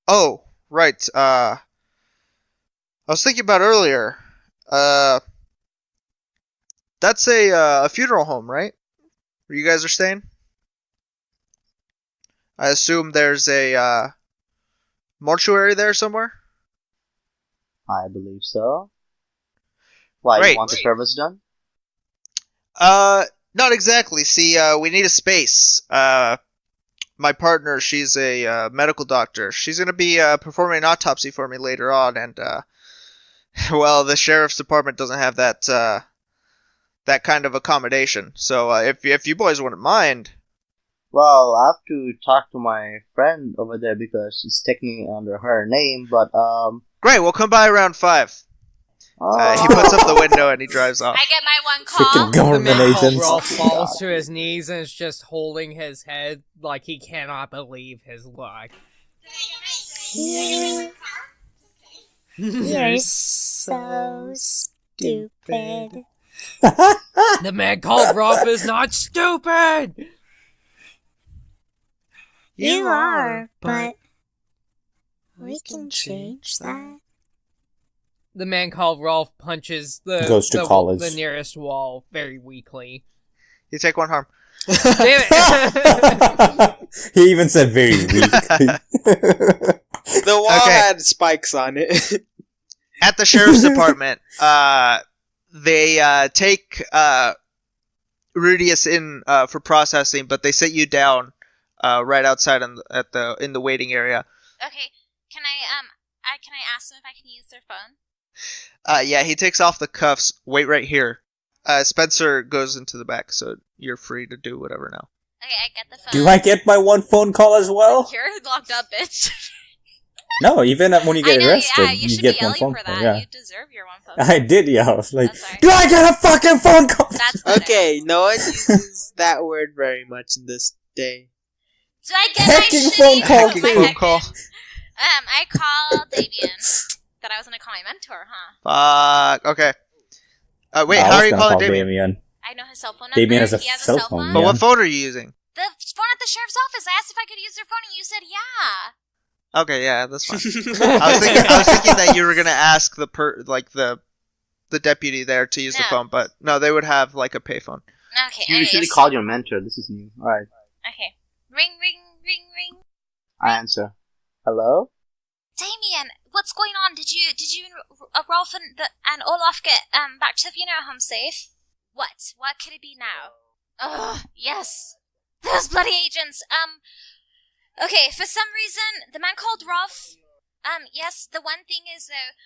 Oh, right. I was thinking about earlier. That's a funeral home, right? Where you guys are staying? I assume there's a mortuary there somewhere. I believe so. Why, Great. you want the service done? Not exactly. See, we need a space. My partner, she's a medical doctor. She's gonna be performing an autopsy for me later on, and well, the sheriff's department doesn't have that kind of accommodation. So, if you boys wouldn't mind. Well, I have to talk to my friend over there because it's technically under her name, but, Great, we'll come by around 5. He puts up the window and he drives off. I get my one call. Freaking The government man called agents. Rolf falls to his knees and is just holding his head like he cannot believe his luck. You're so stupid. The man called Rolf is not stupid! You are, but we can change that. The man called Rolf punches Goes to the college. the nearest wall very weakly. You take 1 harm. Damn it! He even said very weak. The wall Okay. had spikes on it. At the sheriff's department, they take Rudius in for processing, but they sit you down right outside in the waiting area. Okay, can I ask them if I can use their phone? Yeah, he takes off the cuffs. Wait right here. Spencer goes into the back, so you're free to do whatever now. Okay, I get the phone. Do I get my one phone call as well? You're locked up, bitch. No, even when you I get know, arrested, yeah, you should get be one yelling phone for call. that. Yeah. You deserve your one phone. I did, yeah. I was like, That's alright. do I get a fucking phone call? That's better. Okay, no one uses that word very much in this day. Do I get Hacking my phone shitty call, my too. Phone call. I called Damien that I was gonna call my mentor, huh? Fuck. Okay. Wait, I how was are you gonna calling call Damien? I know his cell phone number. Damien has a he has cell a cell phone, phone. But yeah. what phone are you using? The phone at the sheriff's office. I asked if I could use their phone, and you said yeah. Okay, yeah, that's fine. I was thinking that you were gonna ask the deputy there to use the No. phone, but no, they would have like a payphone. Okay. You usually anyways. call your mentor. This is new. Alright, Okay. Ring, ring, ring, ring. I answer. Hello? Damien, what's going on? Did you and Rolf and Olaf get back to the funeral home safe? What could it be now? Ugh, yes. Those bloody agents. Okay, for some reason, the man called Rolf, yes, the one thing is, though,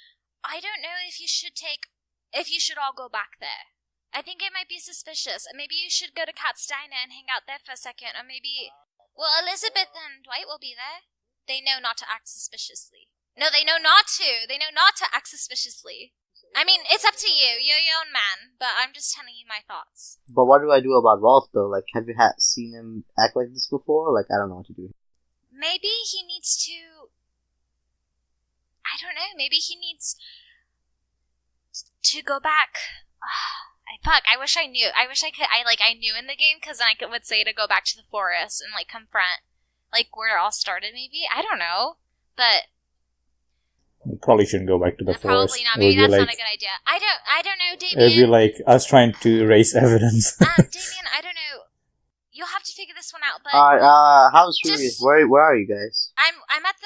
I don't know if you should all go back there. I think it might be suspicious. Maybe you should go to Kat's Diner and hang out there for a second, or maybe... Well, Elizabeth and Dwight will be there. They know not to act suspiciously. No, they know not to! They know not to act suspiciously. I mean, it's up to you. You're your own man, but I'm just telling you my thoughts. But what do I do about Rolf, though? Like, have you seen him act like this before? Like, I don't know what to do. Maybe he needs to... I don't know, maybe he needs to go back... Fuck, I wish I knew. I wish I could, I knew in the game, because then I would say to go back to the forest and, confront, where it all started, maybe? I don't know. But... We probably shouldn't go back to the forest. Probably not. Maybe that's not a good idea. I don't know, Damien. It'd be like us trying to erase evidence. Damien, I don't know. You'll have to figure this one out, but... how's Julius? Where are you guys? I'm at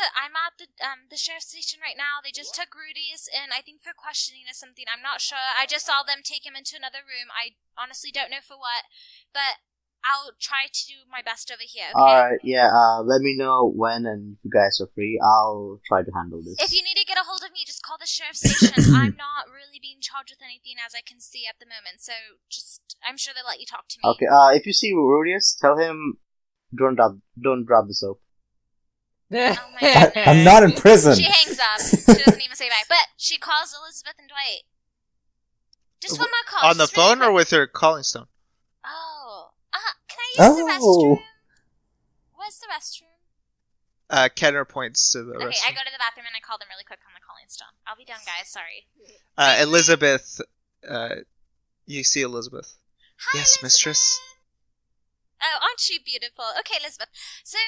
the sheriff's station right now. They just took Rudy's in, I think for questioning or something. I'm not sure. I just saw them take him into another room. I honestly don't know for what, but I'll try to do my best over here, okay? Alright, yeah, let me know when and if you guys are free. I'll try to handle this. If you need to get a hold of me, just call the sheriff's station. I'm not really being charged with anything as I can see at the moment, so I'm sure they'll let you talk to me. Okay, if you see Rudius, tell him don't drop the soap. Oh my goodness. I'm not in prison. She hangs up. She doesn't even say bye. But she calls Elizabeth and Dwight. Just one more call. On the phone or with her calling stone? Oh. Can I use the restroom? Where's the restroom? Kenner points to the restroom. Okay, I go to the bathroom and I call them really quick on the calling stone. I'll be done, guys. Sorry. Elizabeth, you see Elizabeth. Hi, Yes, Elizabeth. mistress. Oh, aren't you beautiful? Okay, Elizabeth. So,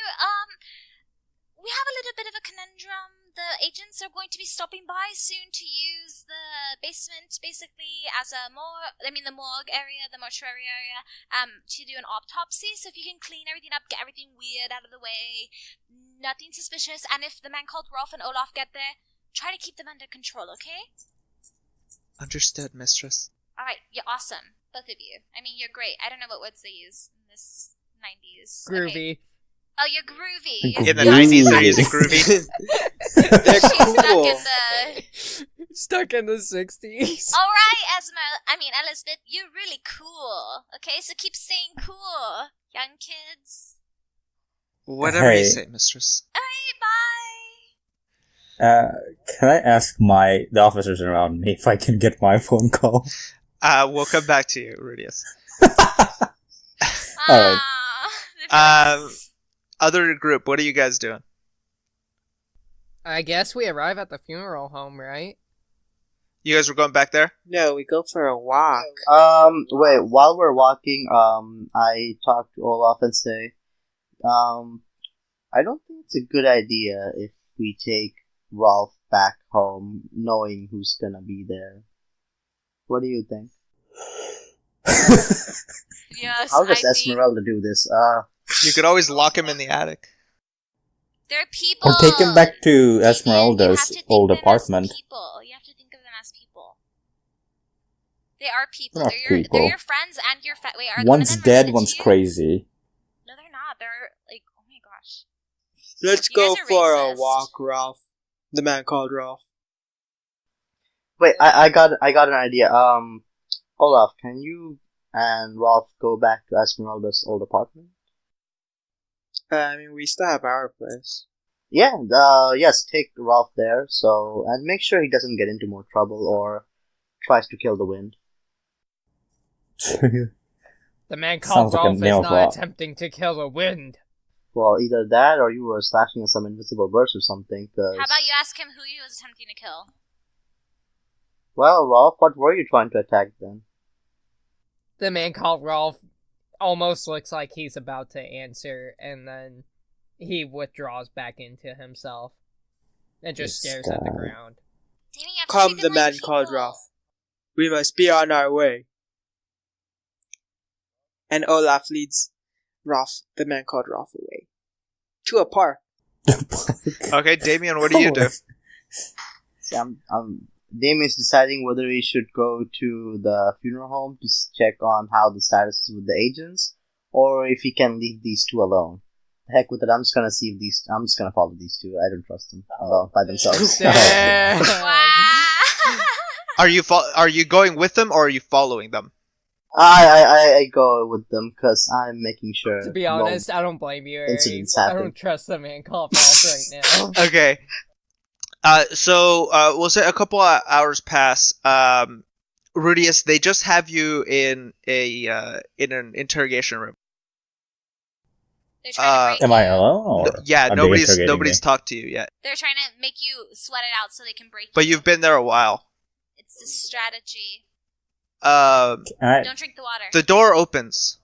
we have a little bit of a conundrum. The agents are going to be stopping by soon to use the basement, basically, as the morgue area, the mortuary area, to do an autopsy. So if you can clean everything up, get everything weird out of the way, nothing suspicious, and if the man called Rolf and Olaf get there, try to keep them under control, okay? Understood, mistress. Alright, you're awesome. Both of you. I mean, you're great. I don't know what words they use in this 90s. Groovy. Okay. Oh, you're groovy. In the 90s, they're using groovy. They're cool. Stuck in the 60s. Alright, Elizabeth, you're really cool. Okay, so keep saying cool, young kids. Whatever you say, mistress. Alright, bye. Can I ask the officers around me if I can get my phone call? We'll come back to you, Rudius. Alright. Other group, what are you guys doing? I guess we arrive at the funeral home, right? You guys were going back there? No, we go for a walk. Wait, while we're walking, I talk to Olaf and say, I don't think it's a good idea if we take Rolf back home, knowing who's gonna be there. What do you think? Yes, How does Esmeralda do this? You could always lock him in the attic. There are people. Or take him back to Esmeralda's old You have apartment. to think of them as people. They are people. They're not They're people. your friends and your wait, are One's one of them dead, related one's to you? crazy. No, they're not. They're oh my gosh. Let's You go guys are for racist. a walk, Ralph. The man called Ralph. Wait, I got an idea. Olaf, can you and Rolf go back to Esmeralda's old apartment? We still have our place. Yeah, yes, take Rolf there, and make sure he doesn't get into more trouble or tries to kill the wind. The man called Sounds like a Rolf is nail not drop. attempting to kill the wind. Well, either that or you were slashing at some invisible birds or something, cause... How about you ask him who he was attempting to kill? Well, Rolf, what were you trying to attack then? The man called Rolf almost looks like he's about to answer, and then he withdraws back into himself and just This stares at the guy. ground. Damien, you have to Come, treat the them man like called people. Ralph. We must be on our way. And Olaf leads Ralph, the man called Ralph, away to a park. Okay, Damien, what do you do? See, Damien's deciding whether he should go to the funeral home to check on how the status is with the agents, or if he can leave these two alone. Heck with it, I'm just gonna I'm just gonna follow these two. I don't trust them alone by themselves. Damn. Wow. Are you going with them or are you following them? I go with them because I'm making sure. To be honest, I don't blame you, Ariz. Incidents I happen. don't trust the man called False right now. Okay. So we'll say a couple of hours pass. Rudius, they just have you in an interrogation room. They're trying to break Am I you. alone? Or Yeah, are they nobody's interrogating me? talked to you yet. They're trying to make you sweat it out so they can break But you. you've been there a while. It's the strategy. Alright. Don't drink the water. The door opens.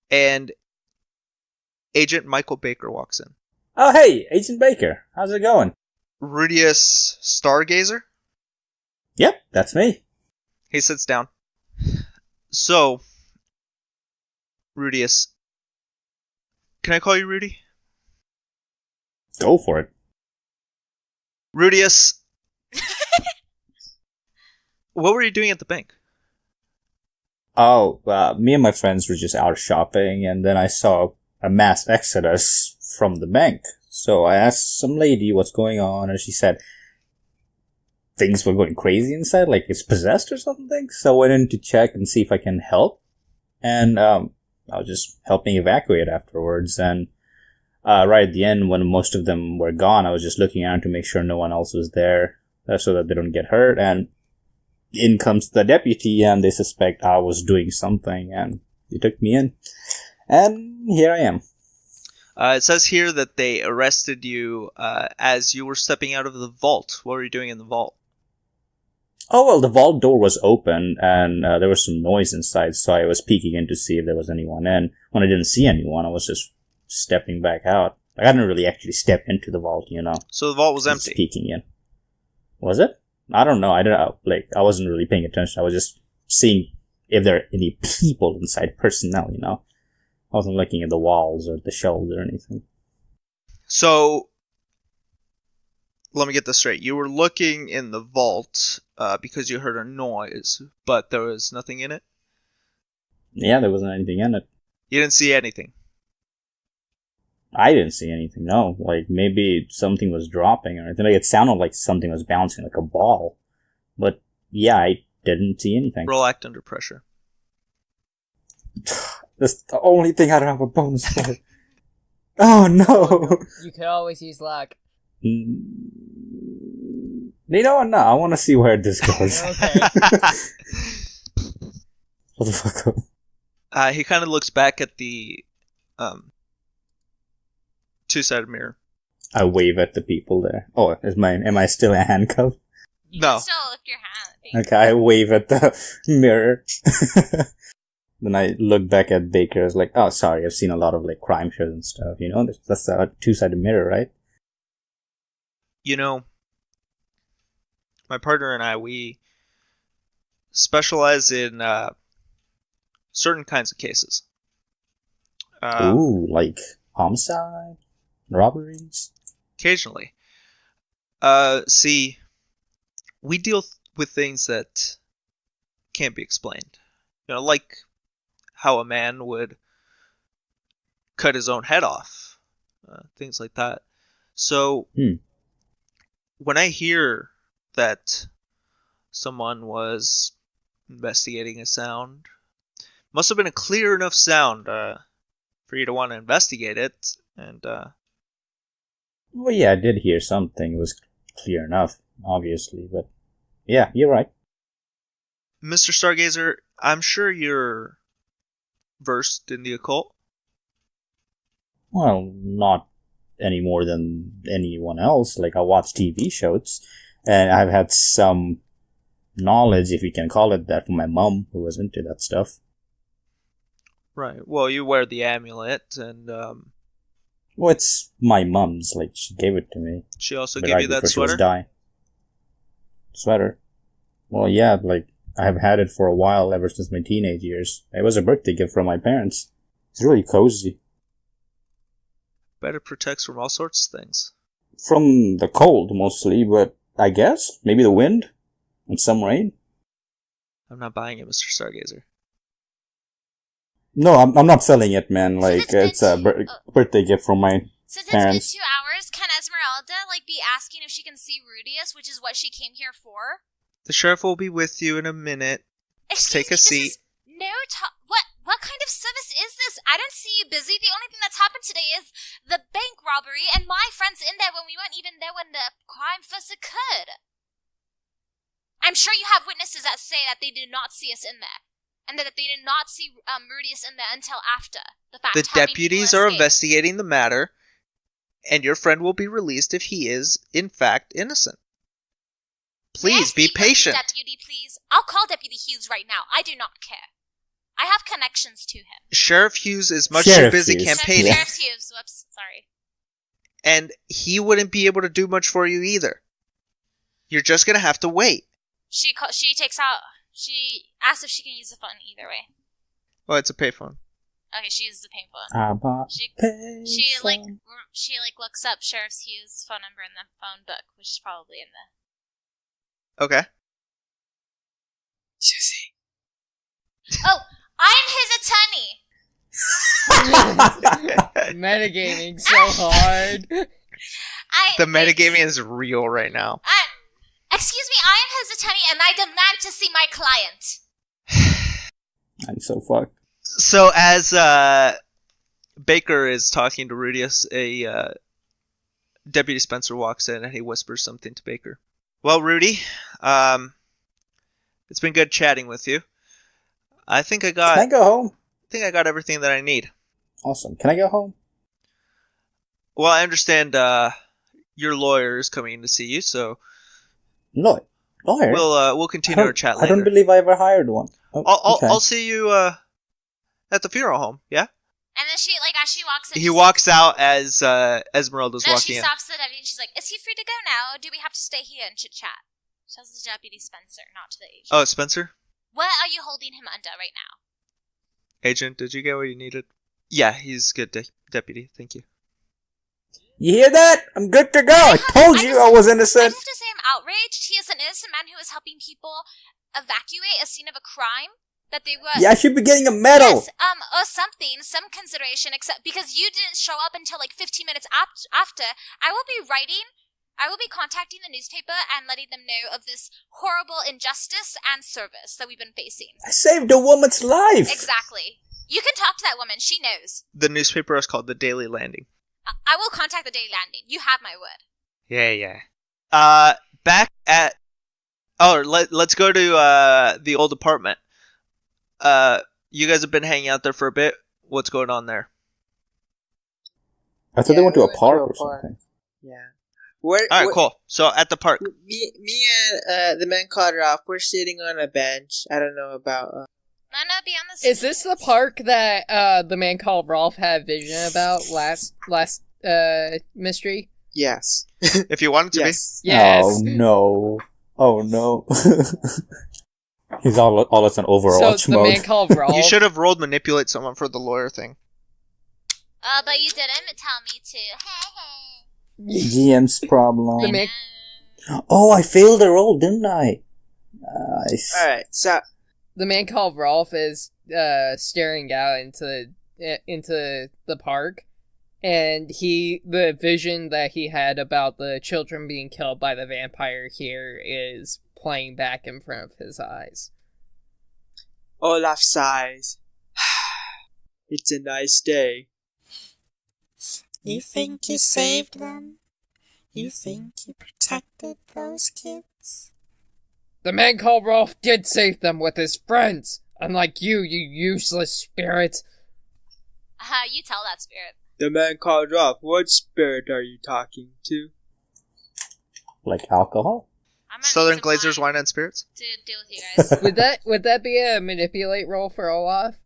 And Agent Michael Baker walks in. Oh, hey, Agent Baker. How's it going? Rudius Stargazer? Yep, that's me. He sits down. So, Rudius. Can I call you Rudy? Go for it. Rudius. What were you doing at the bank? Oh, me and my friends were just out shopping, and then I saw a mass exodus from the bank. So I asked some lady what's going on, and she said things were going crazy inside, like it's possessed or something. So I went in to check and see if I can help, and I was just helping evacuate afterwards. And right at the end, when most of them were gone, I was just looking around to make sure no one else was there, so that they don't get hurt. And in comes the deputy, and they suspect I was doing something, and they took me in. And here I am. It says here that they arrested you as you were stepping out of the vault. What were you doing in the vault? Oh, well, the vault door was open, and there was some noise inside, so I was peeking in to see if there was anyone in. When I didn't see anyone, I was just stepping back out. Like, I didn't really actually step into the vault, you know. So the vault was Just empty. peeking in. Was it? I don't know. I wasn't really paying attention. I was just seeing if there are any people inside, personnel, you know. I wasn't looking at the walls or the shelves or anything. So, let me get this straight. You were looking in the vault because you heard a noise, but there was nothing in it? Yeah, there wasn't anything in it. You didn't see anything? I didn't see anything, no. Like, maybe something was dropping or anything. Like, it sounded like something was bouncing like a ball. But, yeah, I didn't see anything. Roll act under pressure. That's the only thing I don't have a bonus for. Oh, no! You could always use luck. You know what? No, I want to see where this goes. Okay. What the fuck up? He kind of looks back at the two-sided mirror. I wave at the people there. Oh, am I still handcuffed? You No. can still lift your hand. Okay, I wave at the mirror. Then I look back at Baker. I was like, oh, sorry, I've seen a lot of like crime shows and stuff. You know, that's a two-sided mirror, right? You know, my partner and I, we specialize in certain kinds of cases. Ooh, like homicide, robberies. Occasionally. See, we deal with things that can't be explained. You know, like how a man would cut his own head off. Things like that. So, when I hear that someone was investigating a sound, must have been a clear enough sound for you to want to investigate it, and Well, yeah, I did hear something. It was clear enough, obviously, but yeah, you're right. Mr. Stargazer, I'm sure you're versed in the occult. Well, not any more than anyone else. Like, I watch TV shows, and I've had some knowledge, if you can call it that, from my mom, who was into that stuff. Right. Well, you wear the amulet, and Well, it's my mom's. Like, she gave it to me. she also but gave right you that before she was sweater. dying. Sweater. Well, yeah, like, I've had it for a while, ever since my teenage years. It was a birthday gift from my parents. It's really cozy. Bet it protects from all sorts of things. From the cold, mostly, but I guess. Maybe the wind? And some rain? I'm not buying it, Mr. Stargazer. No, I'm not selling it, man. Like, Since it's a birthday gift from my Since parents. it's been 2 hours, can Esmeralda be asking if she can see Rudius, which is what she came here for? The sheriff will be with you in a minute. Just take a seat. What kind of service is this? I don't see you busy. The only thing that's happened today is the bank robbery, and my friend's in there when we weren't even there when the crime first occurred. I'm sure you have witnesses that say that they did not see us in there, and that they did not see Rudius in there until after the fact. The deputies are investigating the matter, and your friend will be released if he is, in fact, innocent. Please be patient. Deputy, please. I'll call Deputy Hughes right now. I do not care. I have connections to him. Sheriff Hughes is much too busy campaigning. Sheriff Hughes, whoops, sorry. And he wouldn't be able to do much for you either. You're just gonna have to wait. She asks if she can use the phone either way. Well, it's a payphone. Okay, she uses the payphone. She looks up Sheriff Hughes' phone number in the phone book, which is probably in the... Okay. Susi. Oh, I'm his attorney! Metagaming so hard. The metagaming is real right now. Excuse me, I am his attorney and I demand to see my client. I'm so fucked. So as Baker is talking to Rudius, a Deputy Spencer walks in and he whispers something to Baker. Well, Rudy, it's been good chatting with you. I think I got... Can I go home? I think I got everything that I need. Awesome. Can I go home? Well, I understand your lawyer is coming in to see you, so... Lawyer? We'll continue our chat later. I don't believe I ever hired one. Oh, okay. I'll see you at the funeral home, yeah? And then she, as she walks in... He walks out as Esmeralda's walking in. She stops the deputy and she's like, is he free to go now, or do we have to stay here and chit-chat? She tells the deputy Spencer, not to the agent. Oh, Spencer? What are you holding him under right now? Agent, did you get what you needed? Yeah, he's good, deputy. Thank you. You hear that? I'm good to go. I told you I was innocent. I have to say I'm outraged. He is an innocent man who is helping people evacuate a scene of a crime that they were... Yeah, I should be getting a medal. Yes, or something, some consideration, except because you didn't show up until 15 minutes after. I will be contacting the newspaper and letting them know of this horrible injustice and service that we've been facing. I saved a woman's life. Exactly. You can talk to that woman. She knows. The newspaper is called the Daily Landing. I will contact the Daily Landing. You have my word. Yeah. Back at... Oh, let's go to the old apartment. You guys have been hanging out there for a bit. What's going on there? I thought they went to a park or something. Yeah. Alright, cool. So, at the park. Me and the man called Ralph, we're sitting on a bench. I don't know about... No, be on the... Is this the park that the man called Rolf had vision about last mystery? Yes. If you want it to be. Yes. Oh no. He's all it's an Overwatch so mode. The man called Rolf. You should have rolled manipulate someone for the lawyer thing. But you didn't tell me to. GM's problem. The man... Oh, I failed a roll, didn't I? Nice. Alright, so... The man called Rolf is staring out into the park, and the vision that he had about the children being killed by the vampire here is playing back in front of his eyes. Olaf sighs. It's a nice day. You think you saved them? You think you protected those kids? The man called Rolf did save them with his friends, unlike you useless spirit. You tell that spirit. The man called Ralph, what spirit are you talking to? Like alcohol? Southern Glazers Wine and Spirits? To deal with you guys. would that be a manipulate roll for Olaf?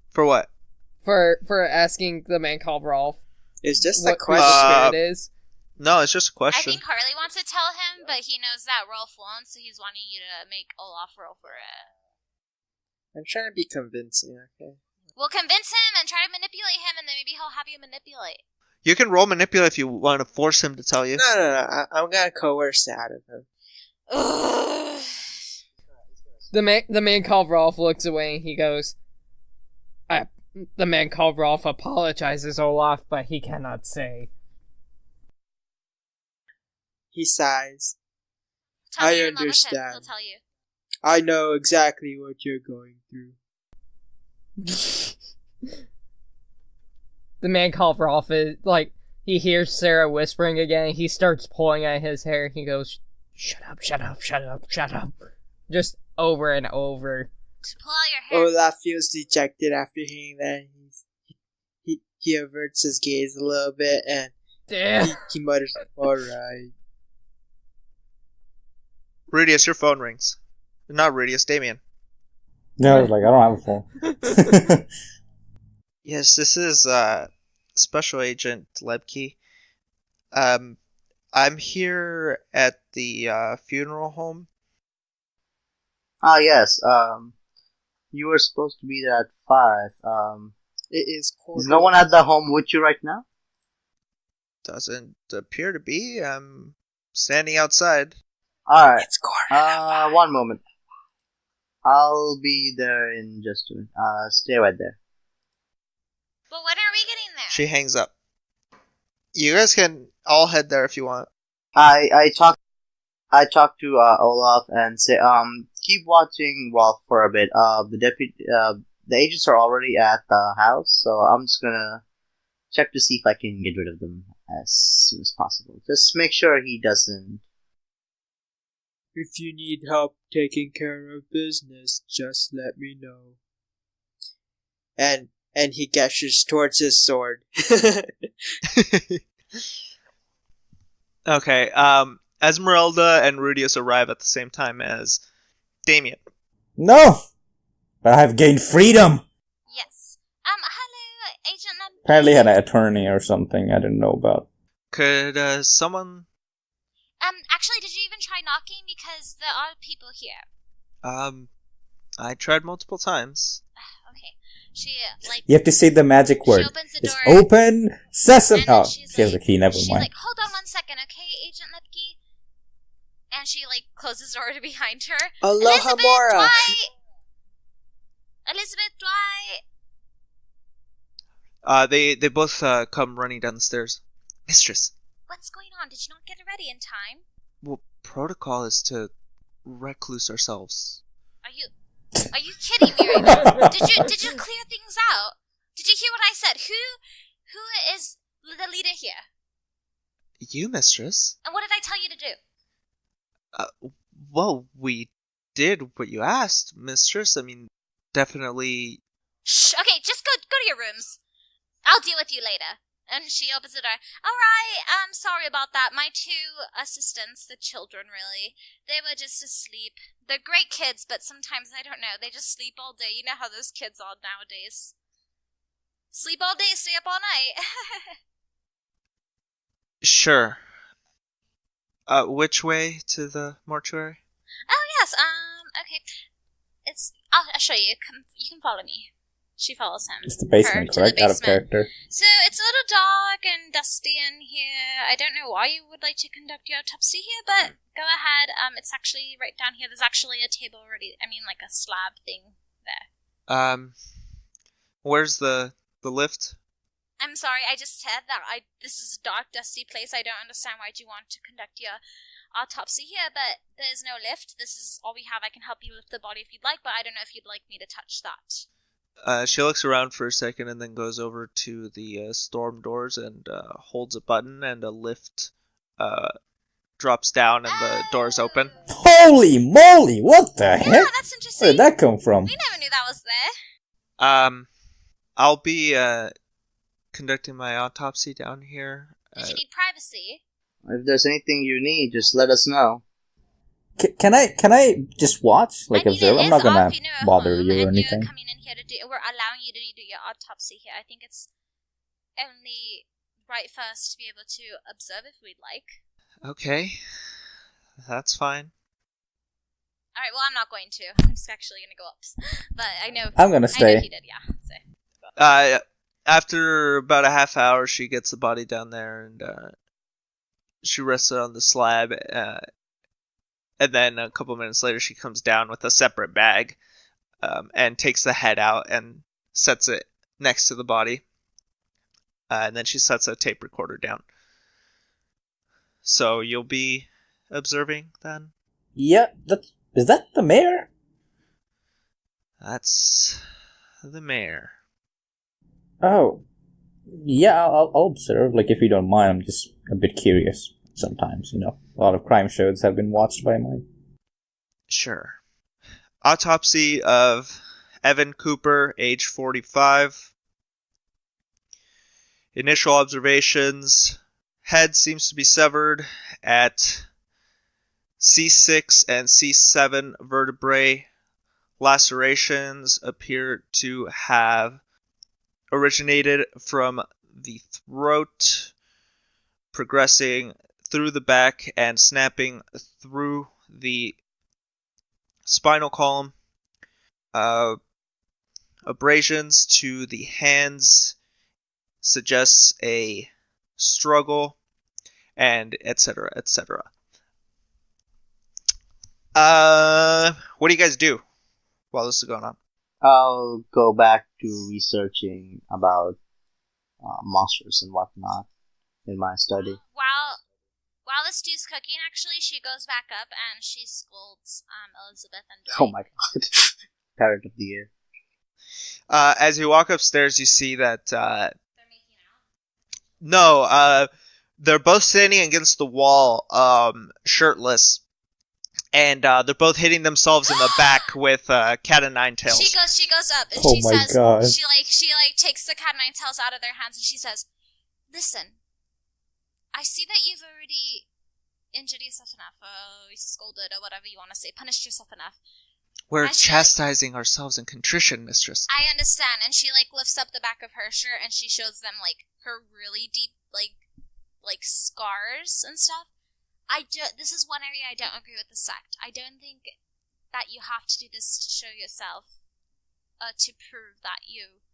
For what? For asking the man called Rolf It's just what a question. the spirit is? No, it's just a I question. think Harley wants to tell him, but he knows that Rolf won't, so he's wanting you to make Olaf roll for it. I'm trying to be convincing, okay? We'll convince him and try to manipulate him, and then maybe he'll have you manipulate. You can roll manipulate if you want to force him to tell you. No. I'm gonna coerce it out of him. Ugh. The man called Rolf looks away and he goes, the man called Rolf apologizes, Olaf, but he cannot say. He sighs. Tell I me you're in love with him. understand. He'll tell you. I know exactly what you're going through. The man called Rolf is like, he hears Sarah whispering again. He starts pulling at his hair. He goes, shut up, shut up, shut up, shut up. Just over and over. Just pull out your hair. Olaf feels dejected after hearing that. He averts his gaze a little bit and he mutters, alright. Rudius, your phone rings. Not Rudius, Damien. No, I was like, I don't have a phone. Yes, this is Special Agent Lebke. I'm here at the funeral home. Ah, yes. You were supposed to be there at 5. It is cold. Is no one at the home with you right now? Doesn't appear to be. I'm standing outside. Alright. It's cold. One moment. I'll be there in just a minute. Stay right there. But when are we getting there? She hangs up. You guys can all head there if you want. I talked to Olaf and say, keep watching Rolf for a bit. The agents are already at the house, so I'm just gonna check to see if I can get rid of them as soon as possible. Just make sure he doesn't. If you need help taking care of business, just let me know. And he gestures towards his sword. Okay, Esmeralda and Rudius arrive at the same time as Damien. No! But I have gained freedom! Yes. Hello, Agent Lebke. Apparently had an attorney or something I didn't know about. Could someone... Actually, did you even try knocking? Because there are people here. I tried multiple times. Okay. She, You have to say the magic word. She opens the It's door. open sesame! And then Oh, she's she has a key, never She's mind. like, hold on 1 second, okay, Agent Lebke? And she, closes the door behind her. Aloha Elizabeth, Mora! Dwight! Elizabeth, Dwight! They both come running down the stairs. Mistress. What's going on? Did you not get it ready in time? Well, protocol is to recluse ourselves. Are you kidding me right now? Did you clear things out? Did you hear what I said? Who is the leader here? You, mistress. And what did I tell you to do? Well, we did what you asked, mistress. I mean, definitely... Shh, okay, just go to your rooms. I'll deal with you later. And she opens the door. Alright, I'm sorry about that. My 2 assistants, the children really, they were just asleep. They're great kids, but sometimes, I don't know, they just sleep all day. You know how those kids are nowadays. Sleep all day, stay up all night. Sure. Which way to the mortuary? Oh, yes, okay. I'll show you. You can follow me. She follows him. It's the basement, to correct? the Out of basement. character. So, it's a little dark and dusty in here. I don't know why you would like to conduct your autopsy here, but go ahead. It's actually right down here. There's actually a table already. I mean, like a slab thing there. Where's the lift? I'm sorry, I just said that this is a dark, dusty place. I don't understand why you want to conduct your autopsy here, but there's no lift. This is all we have. I can help you lift the body if you'd like, but I don't know if you'd like me to touch that. She looks around for a second and then goes over to the storm doors and holds a button, and a lift drops down and the doors open. Holy moly! What the Yeah, heck? that's interesting. Where did that come from? We never knew that was there. I'll be conducting my autopsy down here. Did you need privacy? If there's anything you need, just let us know. Can I just watch? I mean, Observe? it I'm is not gonna off, at bother home, you or and anything. You're coming in here we're allowing you to do your autopsy here. I think it's only right for us to be able to observe if we'd like. Okay. That's fine. Alright, well, I'm not going to. I'm just actually going to go up. But I know... I'm gonna I know stay. he did, yeah. So. After about a half hour, she gets the body down there and she rests it on the slab. And then a couple minutes later, she comes down with a separate bag and takes the head out and sets it next to the body. And then she sets a tape recorder down. So you'll be observing then? Yeah, is that the mayor? That's the mayor. Oh, yeah, I'll observe, like, if you don't mind. I'm just a bit curious sometimes, A lot of crime shows have been watched by mine. Sure. Autopsy of Evan Cooper, age 45. Initial observations. Head seems to be severed at C6 and C7 vertebrae. Lacerations appear to have originated from the throat, progressing through the back and snapping through the spinal column. Abrasions to the hands suggests a struggle, and etc., etc. What do you guys do while this is going on? I'll go back to researching about monsters and whatnot in my study. While the stew's cooking, actually, she goes back up and she scolds Elizabeth and Dwight. Oh my god. Parrot of the year. As you walk upstairs, you see that They're making out? no, they're both standing against the wall, shirtless, and they're both hitting themselves in the back with cat o' nine tails. She goes up and Oh she my says, God. she takes the cat o' nine tails out of their hands and she says, "Listen, I see that you've already injured yourself enough, or scolded, or whatever you want to say, punished yourself enough. We're And she, chastising ourselves in contrition, mistress. I understand." And she lifts up the back of her shirt and she shows them her really deep scars and stuff. This is one area I don't agree with the sect. I don't think that you have to do this to show yourself, to prove that you,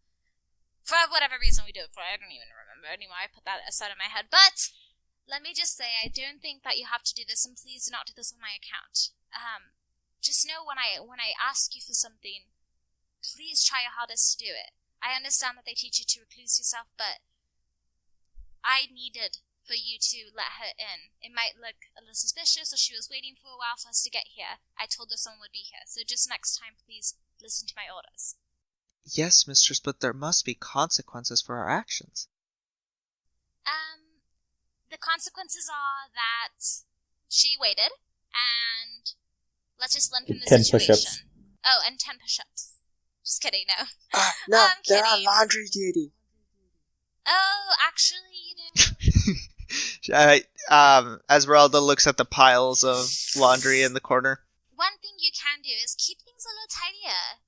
for whatever reason we do it for. I don't even remember anymore. I put that aside of my head. But let me just say, I don't think that you have to do this, and please do not do this on my account. Just know when I ask you for something, please try your hardest to do it. I understand that they teach you to recluse yourself, but I needed for you to let her in. It might look a little suspicious, or she was waiting for a while for us to get here. I told her someone would be here, so just next time, please listen to my orders. Yes, mistress, but there must be consequences for our actions. The consequences are that she waited, and let's just learn from the 10 situation. push-ups. Oh, and 10 push-ups. Just kidding, no. No, I'm they're on kidding. laundry duty. Oh, actually, you know, Esmeralda looks at the piles of laundry in the corner. one thing you can do is keep things a little tidier.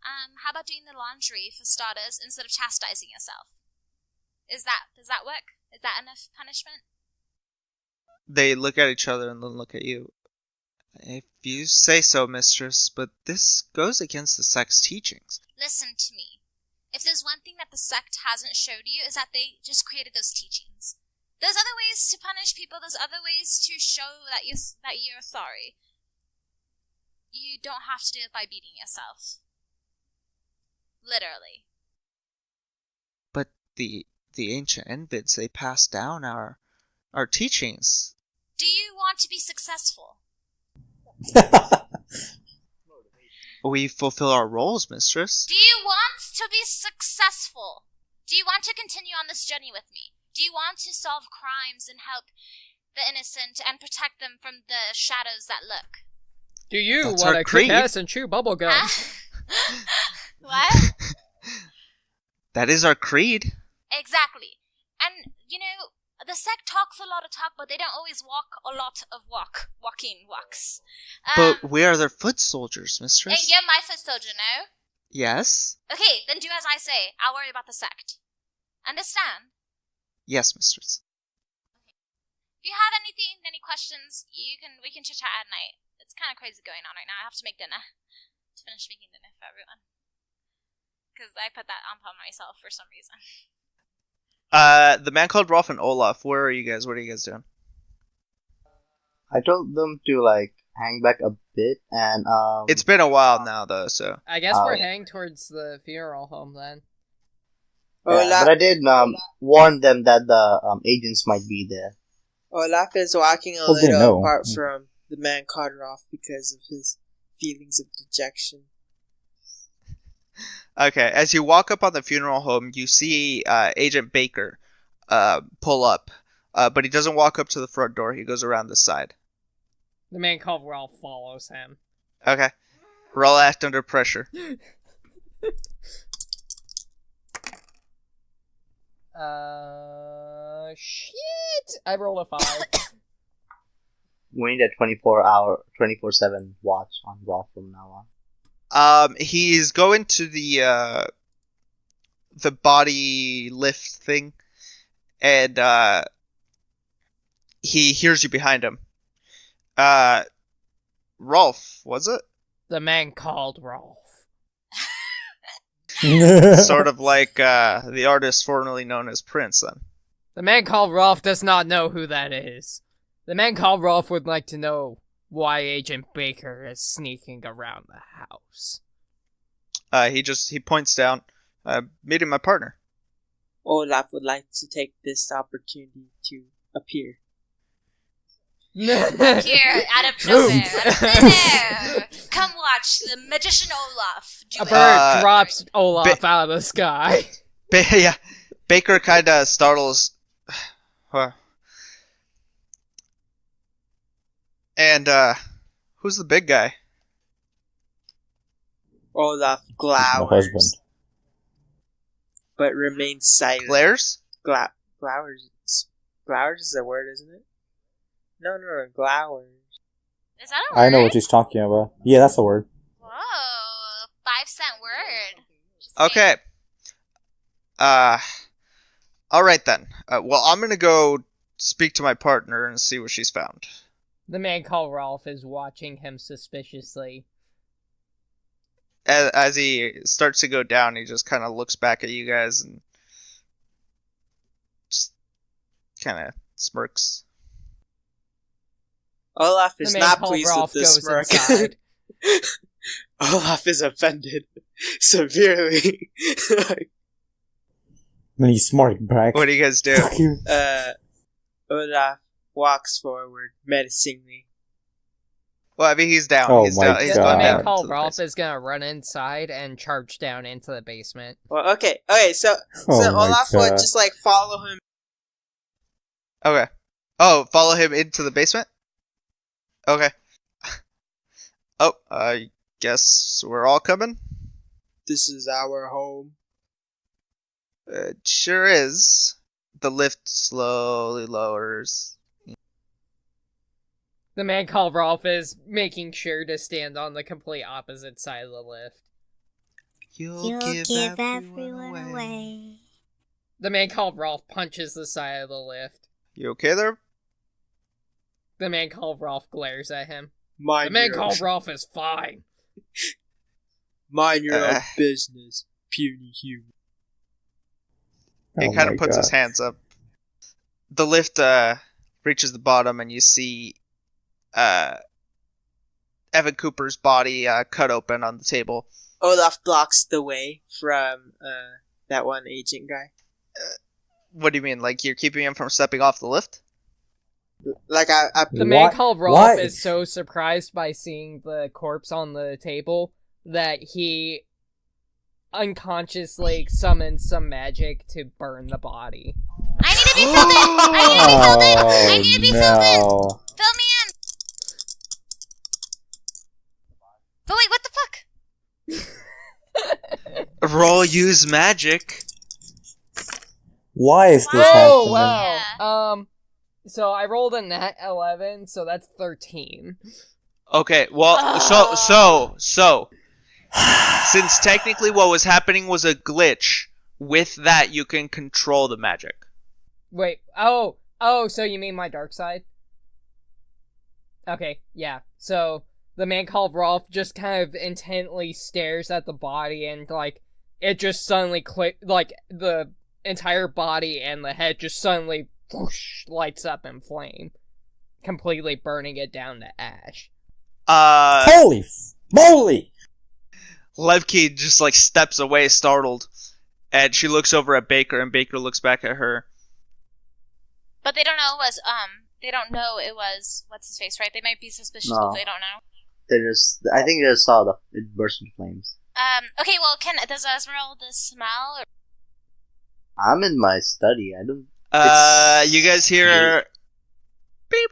How about doing the laundry for starters instead of chastising yourself? Does that work? Is that enough punishment? They look at each other and then look at you. If you say so, mistress, but this goes against the sect's teachings. Listen to me. If there's one thing that the sect hasn't showed you, is that they just created those teachings. There's other ways to punish people. There's other ways to show that you're sorry. You don't have to do it by beating yourself. Literally. But the ancient Envids, they passed down our teachings. Do you want to be successful? We fulfill our roles, mistress. Do you want to be successful? Do you want to continue on this journey with me? Do you want to solve crimes and help the innocent and protect them from the shadows that lurk? Do you That's want our to creed. kick ass and chew bubblegum? What? That is our creed. Exactly. And, you know, the sect talks a lot of talk, but they don't always walk a lot of walking walks. But we are their foot soldiers, Hey, mistress. you're my foot soldier, no? Yes? Okay, then do as I say. I'll worry about the sect. Understand? Yes, mistress. If you have any questions, we can chit chat at night. It's kind of crazy going on right now. I have to make dinner. To finish making dinner for everyone. Because I put that on myself for some reason. The man called Rolf and Olaf. Where are you guys? What are you guys doing? I told them to like hang back a bit, and It's been a while now, though. So I guess we're yeah. heading towards the funeral home then. but I did warn them that the agents might be there. Olaf is walking a Well, they little know. apart from the man called Rolf because of his feelings of dejection. okay, as you walk up on the funeral home, you see Agent Baker pull up, but he doesn't walk up to the front door. He goes around the side. The man called Ralph follows him. Okay, roll act under pressure. Shit! I rolled a 5. We need a 24/7 watch on Rolf from now on. He's going to the body lift thing, and he hears you behind him. Rolf, was it? The man called Ralph. Sort of like the artist formerly known as Prince, then. The man called Ralph does not know who that is. The man called Ralph would like to know why Agent Baker is sneaking around the house. He points down. Meeting my partner. Olaf would like to take this opportunity to appear. Here, out of nowhere, out of thin air. Come watch the magician Olaf do A it. bird drops Olaf out of the sky. Yeah, Baker kind of startles. And who's the big guy? Olaf My glowers, husband. but remains silent. Glares? Glowers. Glowers is a word, isn't it? No, glowers. Is that a word? I know what he's talking about. Yeah, that's the word. Whoa, 5-cent word. Just Okay. Alright then. Well, I'm gonna go speak to my partner and see what she's found. The man called Ralph is watching him suspiciously. As he starts to go down, he just kind of looks back at you guys and just kind of smirks. Olaf The is man not called pleased Ralph with this goes smirk. inside. Olaf is offended severely. Then he's smart, back. What do you guys do? Fuck you. Olaf walks forward menacingly. Well, I mean, he's down. Oh he's my down. He's The gone God. man down. called to the Ralph basement. is gonna run inside and charge down into the basement. Well, okay, so Oh my Olaf would God. just like follow him. Okay. Oh, follow him into the basement? Okay. Oh, I guess we're all coming? This is our home. It sure is. The lift slowly lowers. The man called Ralph is making sure to stand on the complete opposite side of the lift. You'll give everyone away. The man called Ralph punches the side of the lift. You okay there? The man called Ralph glares at him. The Mind man your called Ralph is fine. Mind your own Uh. business, puny human. He Oh kind my of puts his God. hands up. The lift reaches the bottom, and you see Evan Cooper's body cut open on the table. Olaf blocks the way from that one agent guy. What do you mean? Like you're keeping him from stepping off the lift? Like I The man What? called Ralph What? is so surprised by seeing the corpse on the table that he unconsciously summons some magic to burn the body. I need to be filled in! I need to be filled in! I need to be filled in! no. Fill me in! But wait, what the fuck? Roll use magic. Why is this Oh, happening? wow. So I rolled a nat 11, so that's 13. Okay, well, so, since technically what was happening was a glitch, with that you can control the magic. Wait, so you mean my dark side? Okay, yeah. So the man called Rolf just kind of intently stares at the body and, like, it just suddenly click, like, the entire body and the head just suddenly whoosh, lights up in flame, completely burning it down to ash. Holy moly! Levke just like steps away, startled, and she looks over at Baker, and Baker looks back at her. But they don't know it was what's his face, right? They might be suspicious, No. but they don't know. I think they just saw it burst into flames. Okay, well, does Esmeralda smell? Or... I'm in my study. I don't. You guys hear? Did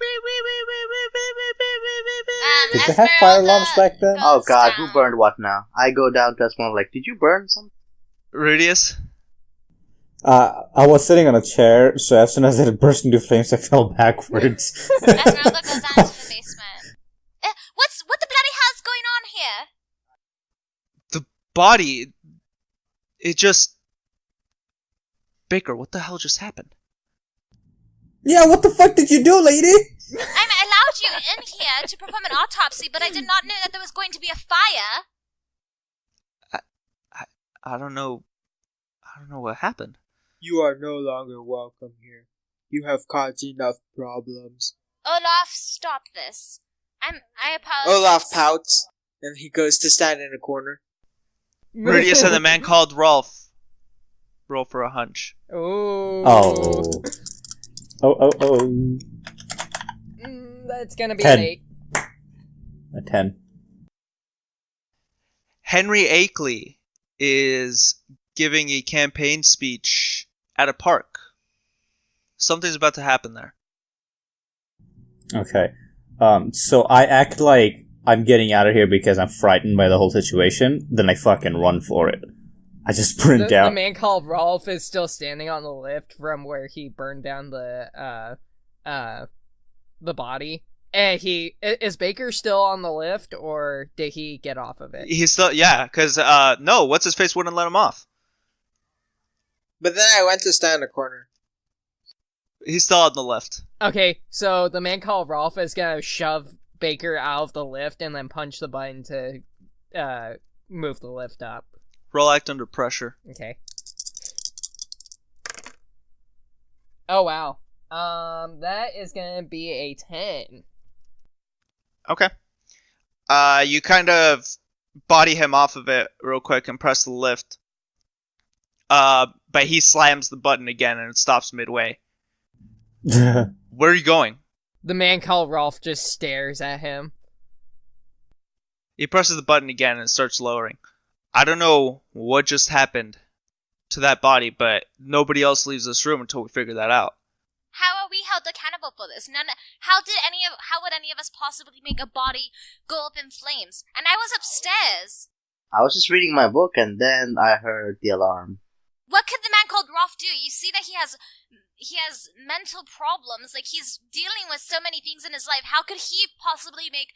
they have fire alarms back then? Oh God, down. who burned what now? I go down to Esmeralda like, did you burn something? Rudius? I was sitting on a chair, so as soon as it burst into flames, I fell backwards. Esmeralda goes down to the basement. What the bloody hell's going on here? The body. It just. Baker, what the hell just happened? Yeah, what the fuck did you do, lady? I allowed you in here to perform an autopsy, but I did not know that there was going to be a fire. I don't know. I don't know what happened. You are no longer welcome here. You have caused enough problems. Olaf, stop this. I apologize. Olaf pouts, and he goes to stand in a corner. Rudius and the man called Rolf. Roll for a hunch. Ooh. Oh. That's gonna be 10. an 8. A 10. Henry Akeley is giving a campaign speech at a park. Something's about to happen there. Okay. So I act like I'm getting out of here because I'm frightened by the whole situation, then I fucking run for it. I just sprint The out. man called Rolf is still standing on the lift from where he burned down the body. And is Baker still on the lift, or did he get off of it? He's still, yeah, because, no, what's-his-face wouldn't let him off. But then I went to stand in a corner. He's still on the lift. Okay, so the man called Rolf is gonna shove Baker out of the lift and then punch the button to move the lift up. Roll act under pressure. Okay. Oh wow. That is gonna be a 10. Okay. You kind of body him off of it real quick and press the lift. But he slams the button again and it stops midway. Where are you going? The man called Rolf just stares at him. He presses the button again and it starts lowering. I don't know what just happened to that body, but nobody else leaves this room until we figure that out. How are we held accountable for this? How would any of us possibly make a body go up in flames? And I was upstairs. I was just reading my book and then I heard the alarm. What could the man called Rolf do? You see that he has mental problems. Like, he's dealing with so many things in his life. How could he possibly make...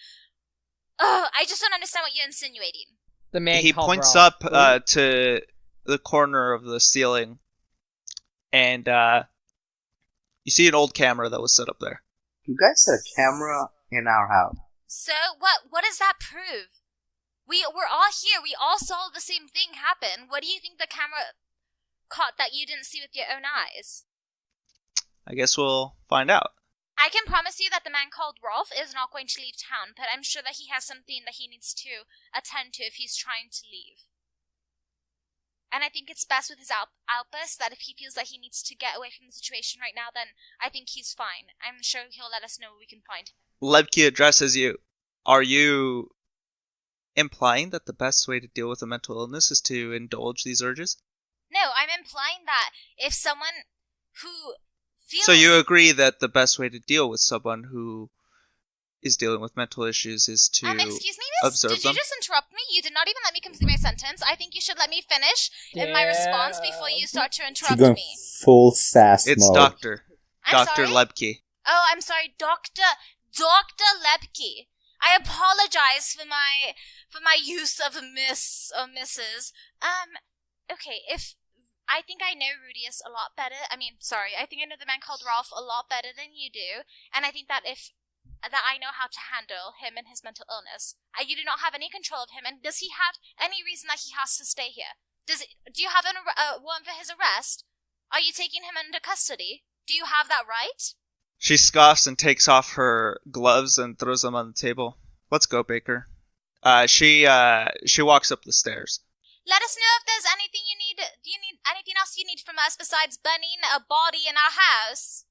I just don't understand what you're insinuating. The man He called points Rolf. up to the corner of the ceiling, and you see an old camera that was set up there. You guys set a camera in our house. So, what does that prove? We're all here. We all saw the same thing happen. What do you think the camera caught that you didn't see with your own eyes? I guess we'll find out. I can promise you that the man called Rolf is not going to leave town, but I'm sure that he has something that he needs to attend to if he's trying to leave. And I think it's best with his outburst that if he feels that he needs to get away from the situation right now, then I think he's fine. I'm sure he'll let us know where we can find him. Lebke addresses you. Are you implying that the best way to deal with a mental illness is to indulge these urges? No, I'm implying that if someone who feels... So you agree that the best way to deal with someone who is dealing with mental issues is to excuse me, miss? observe Did them? you just interrupt me? You did not even let me complete my sentence. I think you should let me finish in my response before you start to She's interrupt going me. full sass It's mode. Dr. I'm Dr. sorry? Lebke. Oh, I'm sorry, Dr. Lebke. I apologize for my use of miss or Mrs. Okay, I think I know Rudius a lot better. I think I know the man called Rolf a lot better than you do, and I think that I know how to handle him and his mental illness. You do not have any control of him, and does he have any reason that he has to stay here? Do you have a warrant for his arrest? Are you taking him into custody? Do you have that right? She scoffs and takes off her gloves and throws them on the table. Let's go, Baker. She walks up the stairs. Let us know if there's anything you need. Do you need anything else you need from us besides burning a body in our house?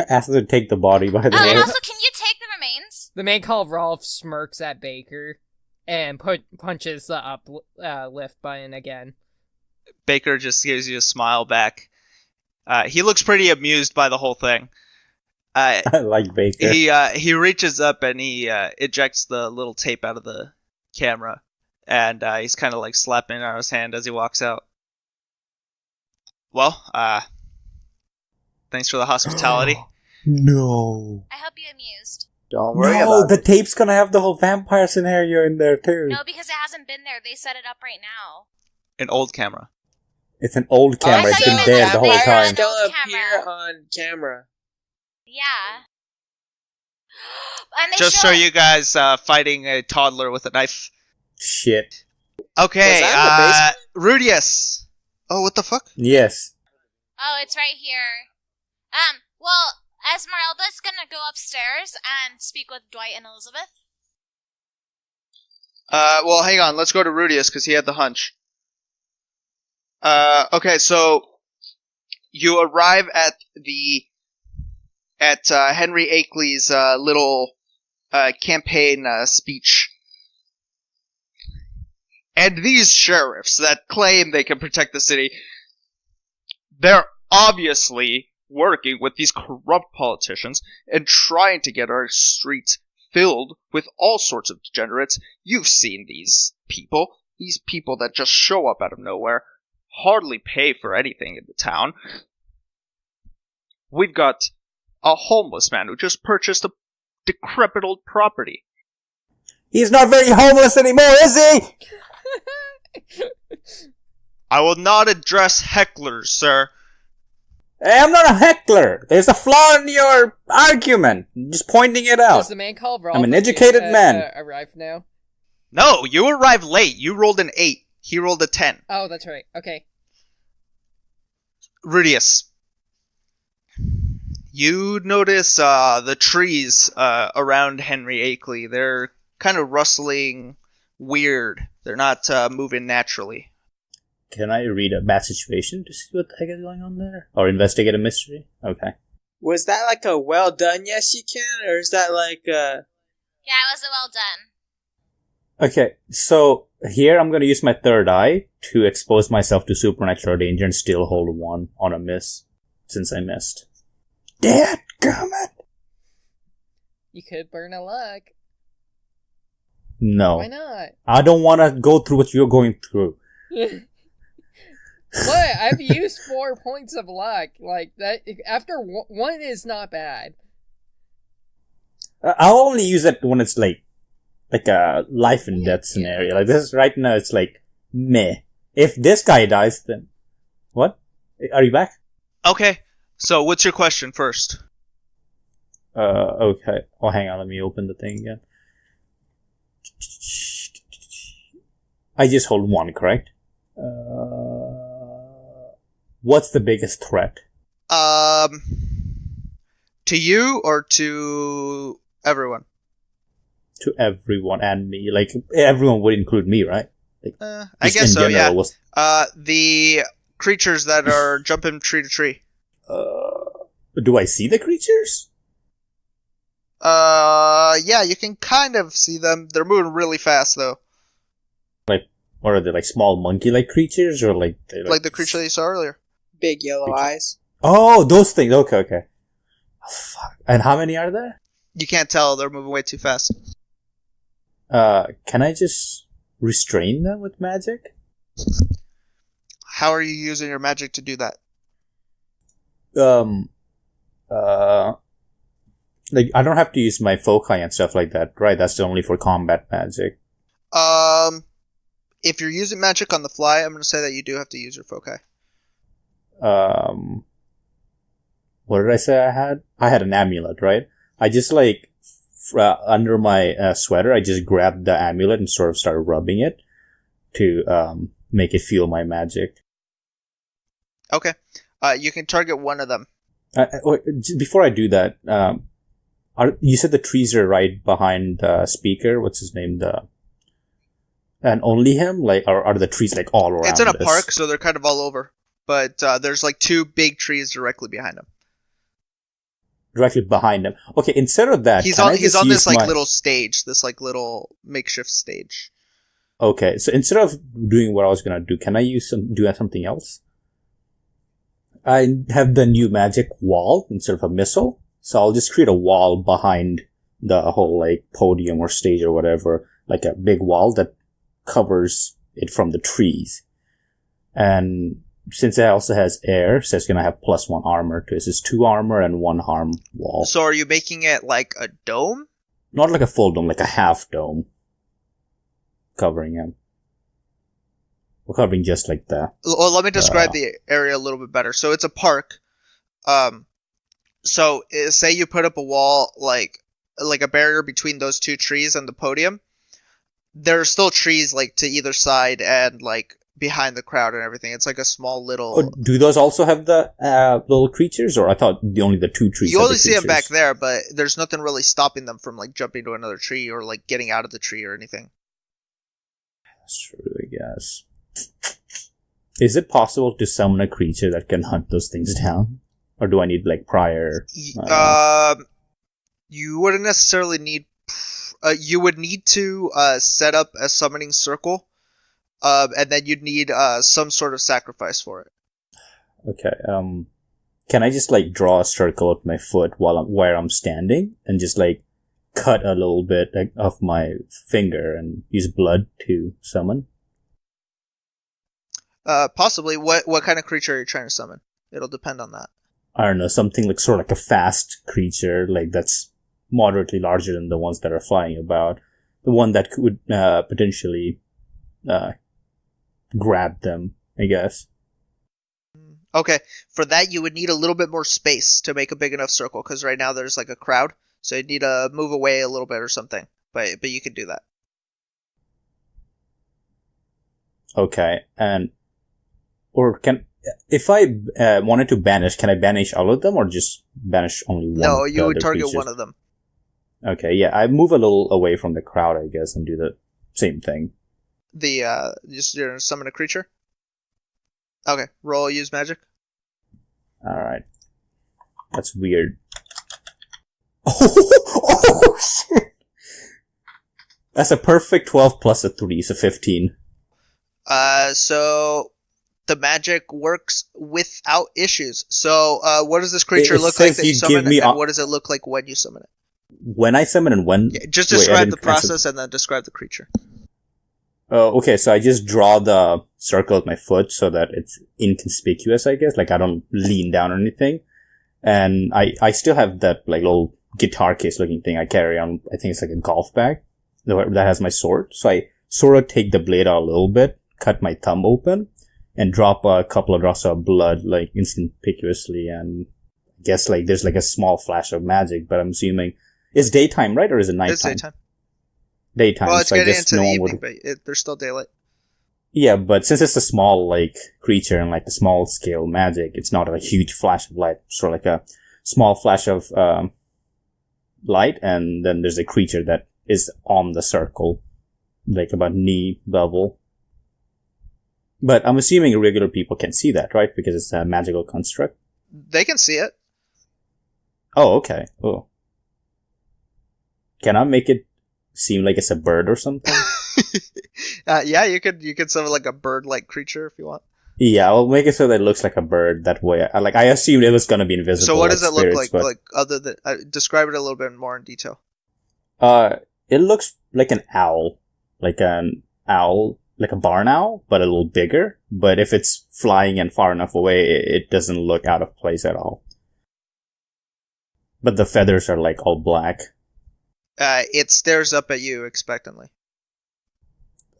Ask her to take the body, by the Oh, way. and also, can you take the remains? The man called Rolf smirks at Baker and punches the uplift button again. Baker just gives you a smile back. He looks pretty amused by the whole thing. I like Baker. He reaches up and he ejects the little tape out of the camera, and he's kind of like slapping it on his hand as he walks out. Well, thanks for the hospitality. No. I hope you're amused. Don't worry No, about the it. tape's gonna have the whole vampire scenario in there too. No, because it hasn't been there. They set it up right now. An old camera. It's an old camera. I It's thought been you meant there like the whole vampire time. on the- Don't old appear camera. on camera. Yeah. And they Just show show you guys fighting a toddler with a knife. Shit. Okay, Was that Rudius. Oh, what the fuck? Yes. Oh, it's right here. Well, Esmeralda's gonna go upstairs and speak with Dwight and Elizabeth. Well, hang on. Let's go to Rudius because he had the hunch. Okay, so you arrive at Henry Akeley's little campaign speech, and these sheriffs that claim they can protect the city, they're obviously working with these corrupt politicians and trying to get our streets filled with all sorts of degenerates. You've seen these people that just show up out of nowhere, hardly pay for anything in the town. We've got a homeless man who just purchased a decrepit old property. He's not very homeless anymore, is he? I will not address hecklers, sir. I'm not a heckler. There's a flaw in your argument. I'm just pointing it out. Does the man called Rolf I'm an educated man. arrive now? No, you arrived late. You rolled an 8. He rolled a 10. Oh, that's right. Okay. Rudius, you notice the trees around Henry Akeley. They're kind of rustling weird. They're not moving naturally. Can I read a bad situation to see what the heck is going on there? Or investigate a mystery? Okay. Was that like a well done yes you can, or is that like a... Yeah, it was well done. Okay, so here I'm going to use my third eye to expose myself to supernatural danger and still hold 1 on a miss, since I missed. Dadgummit! You could burn a luck. No. Why not? I don't want to go through what you're going through. What? I've used 4 points of luck. Like, that. After one is not bad. I'll only use it when it's like a life and death scenario. Like this right now, it's like meh. If this guy dies, then what? Are you back? Okay, so what's your question first? Okay. Oh, hang on. Let me open the thing again. I just hold 1, correct? What's the biggest threat? To you or to everyone? To everyone and me. Like, everyone would include me, right? Like, I just guess in so, yeah. general, what's- The creatures that are jumping tree to tree. do I see the creatures? Yeah, you can kind of see them. They're moving really fast, though. Or are they like small monkey-like creatures, or like they Like the creature that you saw earlier. big yellow eyes? Oh, those things. Okay, okay. Oh, fuck. And how many are there? You can't tell. They're moving way too fast. Can I just restrain them with magic? How are you using your magic to do that? Like, I don't have to use my foci and stuff like that, right? That's only for combat magic. If you're using magic on the fly, I'm going to say that you do have to use your foci. What did I say I had? I had an amulet, right? I just like, under my sweater, I just grabbed the amulet and sort of started rubbing it to make it feel my magic. Okay. You can target one of them. Before I do that, you said the trees are right behind the speaker. What's his name? And only him? Like, or are the trees like all around? It's in a this? park, so they're kind of all over. But there's like 2 big trees directly behind him. Directly behind him. Okay, instead of that, he's on this like little stage, this like little makeshift stage. Okay, so instead of doing what I was gonna do, can I do something else? I have the new magic wall instead of a missile, so I'll just create a wall behind the whole like podium or stage or whatever, like a big wall that covers it from the trees. And since it also has air, so it's gonna have +1 armor to it. So it's 2 armor and 1 harm wall. So are you making it like a dome? Not like a full dome, like a half dome. Covering him. We're covering just like that. Well, let me describe the area a little bit better. So it's a park. So say you put up a wall, like a barrier between those 2 trees and the podium. There are still trees like to either side and like behind the crowd and everything. It's like a small little... Oh, do those also have the little creatures? Or I thought only the 2 trees You have only the see them back creatures. there, but there's nothing really stopping them from like jumping to another tree or like getting out of the tree or anything. That's true, I guess. Is it possible to summon a creature that can hunt those things down? Or do I need like prior... You wouldn't necessarily need... you would need to set up a summoning circle. And then you'd need some sort of sacrifice for it. Okay, can I just like draw a circle with my foot where I'm standing and just like cut a little bit of my finger and use blood to summon? Possibly. What kind of creature are you trying to summon? It'll depend on that. I don't know, something like sort of like a fast creature, like that's moderately larger than the ones that are flying about. The one that could potentially grab them, I guess. Okay, for that you would need a little bit more space to make a big enough circle, because right now there's like a crowd, so you'd need to move away a little bit or something. But you can do that. Okay, if I wanted to banish, can I banish all of them or just banish only one? No, of you the would other target creatures? one of them. Okay, yeah, I move a little away from the crowd, I guess, and do the same thing. You're gonna summon a creature? Okay, roll use magic. Alright. That's weird. Oh, shit! That's a perfect 12 plus a 3, so 15. So the magic works without issues. So, what does this creature It look like says that you you summon, give me and what does it look like when you summon it? When I summon and when... Yeah, just Wait, I describe didn't the process and then describe the creature. Oh, okay, so I just draw the circle with my foot so that it's inconspicuous, I guess. Like, I don't lean down or anything. And I still have that, like, little guitar case looking thing I carry on. I think it's like a golf bag that has my sword. So I sort of take the blade out a little bit, cut my thumb open, and drop a couple of drops of blood, like, inconspicuously. And I guess, like, there's, like, a small flash of magic, but I'm assuming... It's daytime, right? Or is it nighttime? It's daytime. Daytime. Well, it's so I getting guess into no the one evening, would... but there's still daylight. Yeah, but since it's a small, like, creature and, like, a small scale magic, it's not a huge flash of light. Sort of like a small flash of, light, and then there's a creature that is on the circle. Like, about knee level. But I'm assuming regular people can see that, right? Because it's a magical construct. They can see it. Oh, okay. Oh. Can I make it seem like it's a bird or something? Yeah, you could summon like a bird-like creature if you want. Yeah, I'll make it so that it looks like a bird. That way, I assumed it was gonna be invisible. So what does it look like? But... Like other than describe it a little bit more in detail. It looks like an owl, like a barn owl, but a little bigger. But if it's flying and far enough away, it doesn't look out of place at all. But the feathers are like all black. It stares up at you expectantly.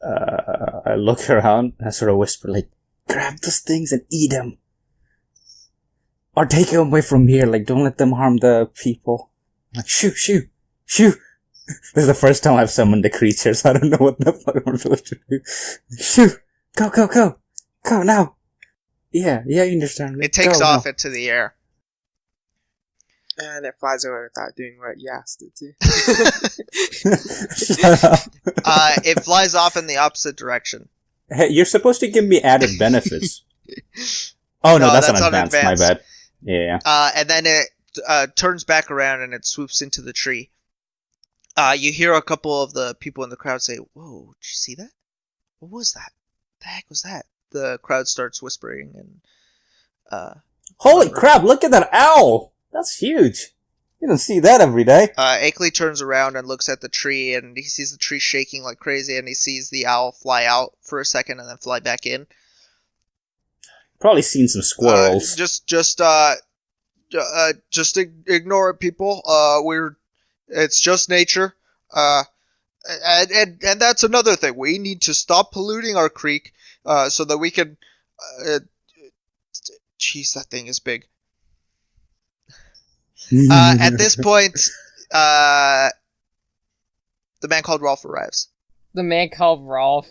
I look around, I sort of whisper, like, grab those things and eat them. Or take them away from here, like, don't let them harm the people. Like, shoo. This is the first time I've summoned a creature, so I don't know what the fuck I'm supposed to do. Shoo! Go now! Yeah, you understand. It takes Go, off no. into the air. And it flies away without doing what you asked it to. Shut up. It flies off in the opposite direction. Hey, you're supposed to give me added benefits. Oh no, that's an advance. My bad. Yeah. And then it turns back around and it swoops into the tree. You hear a couple of the people in the crowd say, "Whoa, did you see that? What was that? What the heck was that?" The crowd starts whispering and Holy crap! Look at that owl. That's huge. You don't see that every day. Akeley turns around and looks at the tree, and he sees the tree shaking like crazy, and he sees the owl fly out for a second and then fly back in. Probably seen some squirrels. Just ignore it, people. It's just nature. And that's another thing. We need to stop polluting our creek, so that we can. Jeez, that thing is big. At this point, the man called Rolf arrives. The man called Rolf.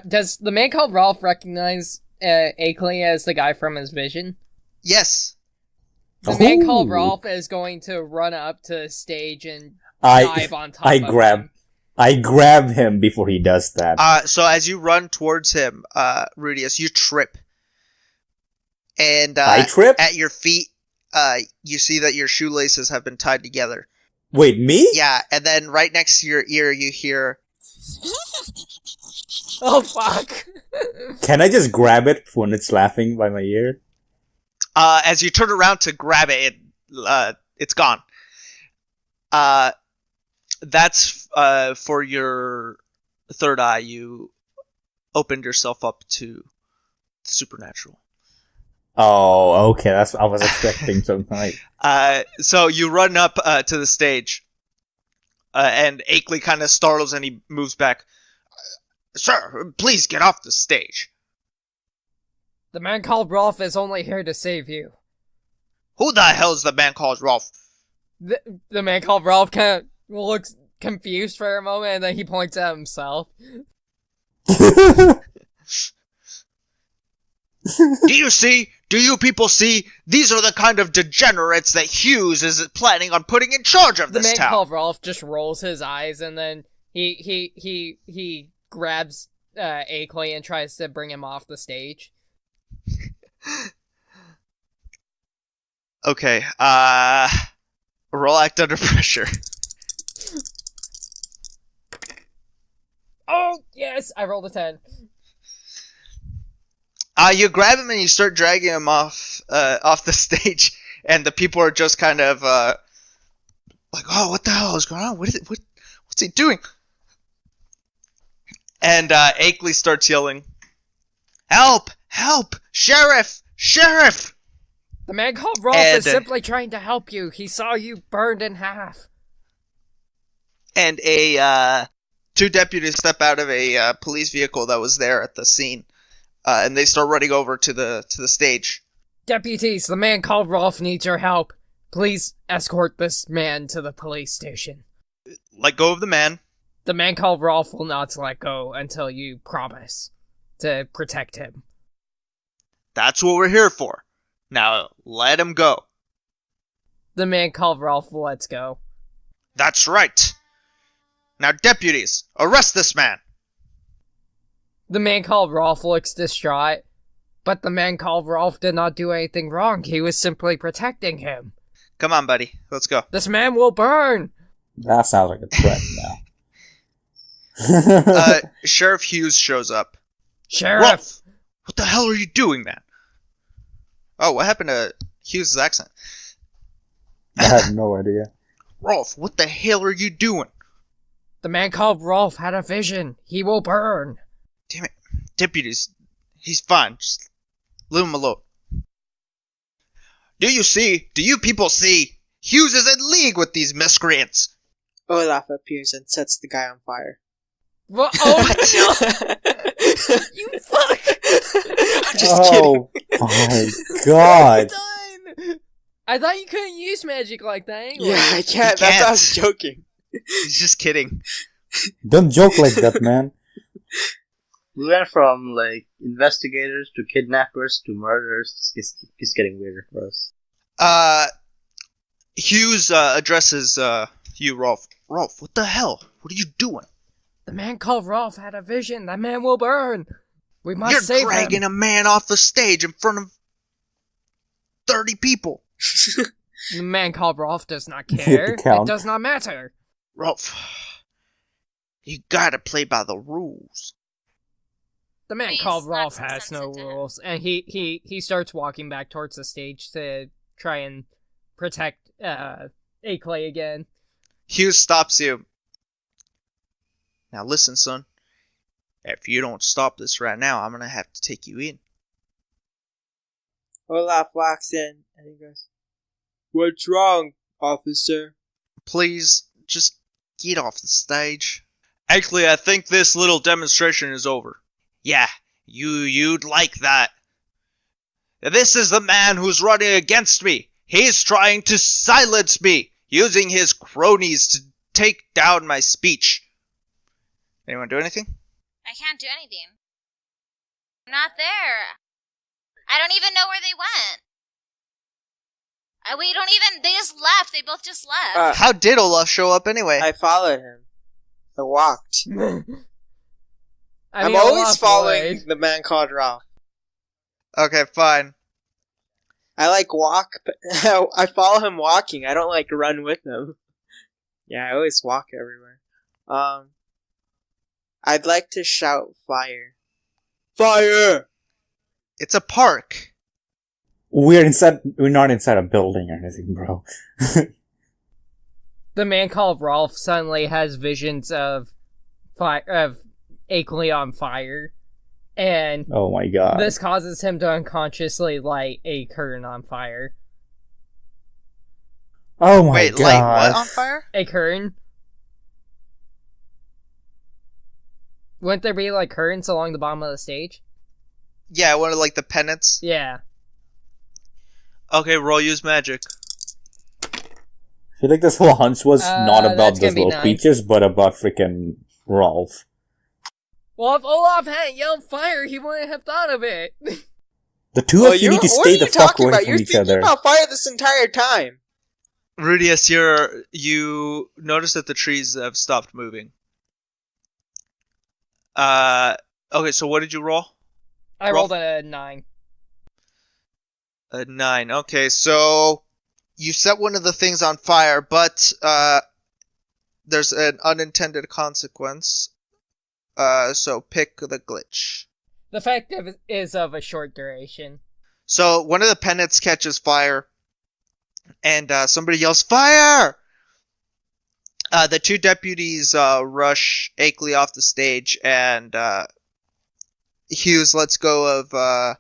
Does the man called Rolf recognize Akeley as the guy from his vision? Yes. The man called Rolf is going to run up to the stage and dive on top of him. I grab him before he does that. So as you run towards him, Rudius, you trip. And I trip? At your feet, you see that your shoelaces have been tied together. Wait, me? Yeah, and then right next to your ear, you hear... Oh, fuck. Can I just grab it when it's laughing by my ear? As you turn around to grab it, it's gone. That's for your third eye. You opened yourself up to the supernatural. Oh, okay. That's I was expecting something like. So you run up to the stage, and Akeley kind of startles and he moves back. Sir, please get off the stage. The man called Rolf is only here to save you. Who the hell is the man called Rolf? The man called Rolf kind of looks confused for a moment, and then he points at himself. Do you people see? These are the kind of degenerates that Hughes is planning on putting in charge of this town. The man called Rolf just rolls his eyes, and then he grabs Akeley and tries to bring him off the stage. Okay, roll act under pressure. Oh, yes! I rolled a 10. You grab him and you start dragging him off the stage, and the people are just kind of like, "Oh, what the hell is going on? What's he doing?" And Akeley starts yelling, "Help! Help! Sheriff! Sheriff!" The man called Rolf is simply trying to help you. He saw you burned in half. And two deputies step out of a police vehicle that was there at the scene. And they start running over to the stage. Deputies, the man called Rolf needs your help. Please escort this man to the police station. Let go of the man. The man called Rolf will not let go until you promise to protect him. That's what we're here for. Now, let him go. The man called Rolf lets go. That's right. Now, deputies, arrest this man. The man called Rolf looks distraught, but the man called Rolf did not do anything wrong. He was simply protecting him. Come on, buddy. Let's go. This man will burn! That sounds like a threat now. Sheriff Hughes shows up. Sheriff! Rolf, what the hell are you doing, man? Oh, what happened to Hughes' accent? I have no idea. Rolf, what the hell are you doing? The man called Rolf had a vision. He will burn. Damn it. Deputies, he's fine. Just leave him alone. Do you people see? Hughes is in league with these miscreants. Olaf appears and sets the guy on fire. Well, oh, no! You fuck! I'm just kidding. Oh my god. I thought you couldn't use magic like that anyway. Yeah, I can't. That's why I was joking. He's just kidding. Don't joke like that, man. We went from, like, investigators to kidnappers to murderers. It's getting weirder for us. Hughes addresses you, Rolf. Rolf, what the hell? What are you doing? The man called Rolf had a vision. That man will burn. We must save You're dragging him. a man off the stage in front of 30 people. The man called Rolf does not care. It does not matter. Rolf, you gotta play by the rules. The man Please, called not Rolf so has no sensitive. rules, and he starts walking back towards the stage to try and protect Akeley again. Hughes stops you. Now listen, son. If you don't stop this right now, I'm gonna have to take you in. Olaf walks in and he goes, "What's wrong, officer?" Please, just get off the stage. Actually, I think this little demonstration is over. Yeah, you'd like that. This is the man who's running against me. He's trying to silence me, using his cronies to take down my speech. Anyone do anything? I can't do anything. I'm not there. I don't even know where they went. They just left. They both just left. How did Olaf show up anyway? I followed him. I walked. I I'm mean, always Olaf following would. the man called Ralph. Okay, fine. I walk. I follow him walking. I don't run with him. Yeah, I always walk everywhere. I'd like to shout fire. Fire! It's a park. We're not inside a building or anything, bro. The man called Rolf suddenly has visions of Akeley on fire, and Oh my god. this causes him to unconsciously light a curtain on fire. Oh my Wait, god. light what on fire? A curtain? Wouldn't there be curtains along the bottom of the stage? Yeah, one of the pennants. Yeah. Okay, roll use magic. I feel like this whole hunch was not about that's gonna those be little 9. creatures, but about freaking Rolf. Well, if Olaf hadn't yelled fire, he wouldn't have thought of it. The two of you need to stay the fuck away from You're each thinking other. about fire this entire time. Rudius, you notice that the trees have stopped moving. Okay, so what did you roll? I rolled a 9. A 9. Okay, so you set one of the things on fire, but there's an unintended consequence. So pick the glitch. The fact is of a short duration. So one of the pennants catches fire, and somebody yells, "Fire!" The two deputies rush Akeley off the stage, and Hughes lets go of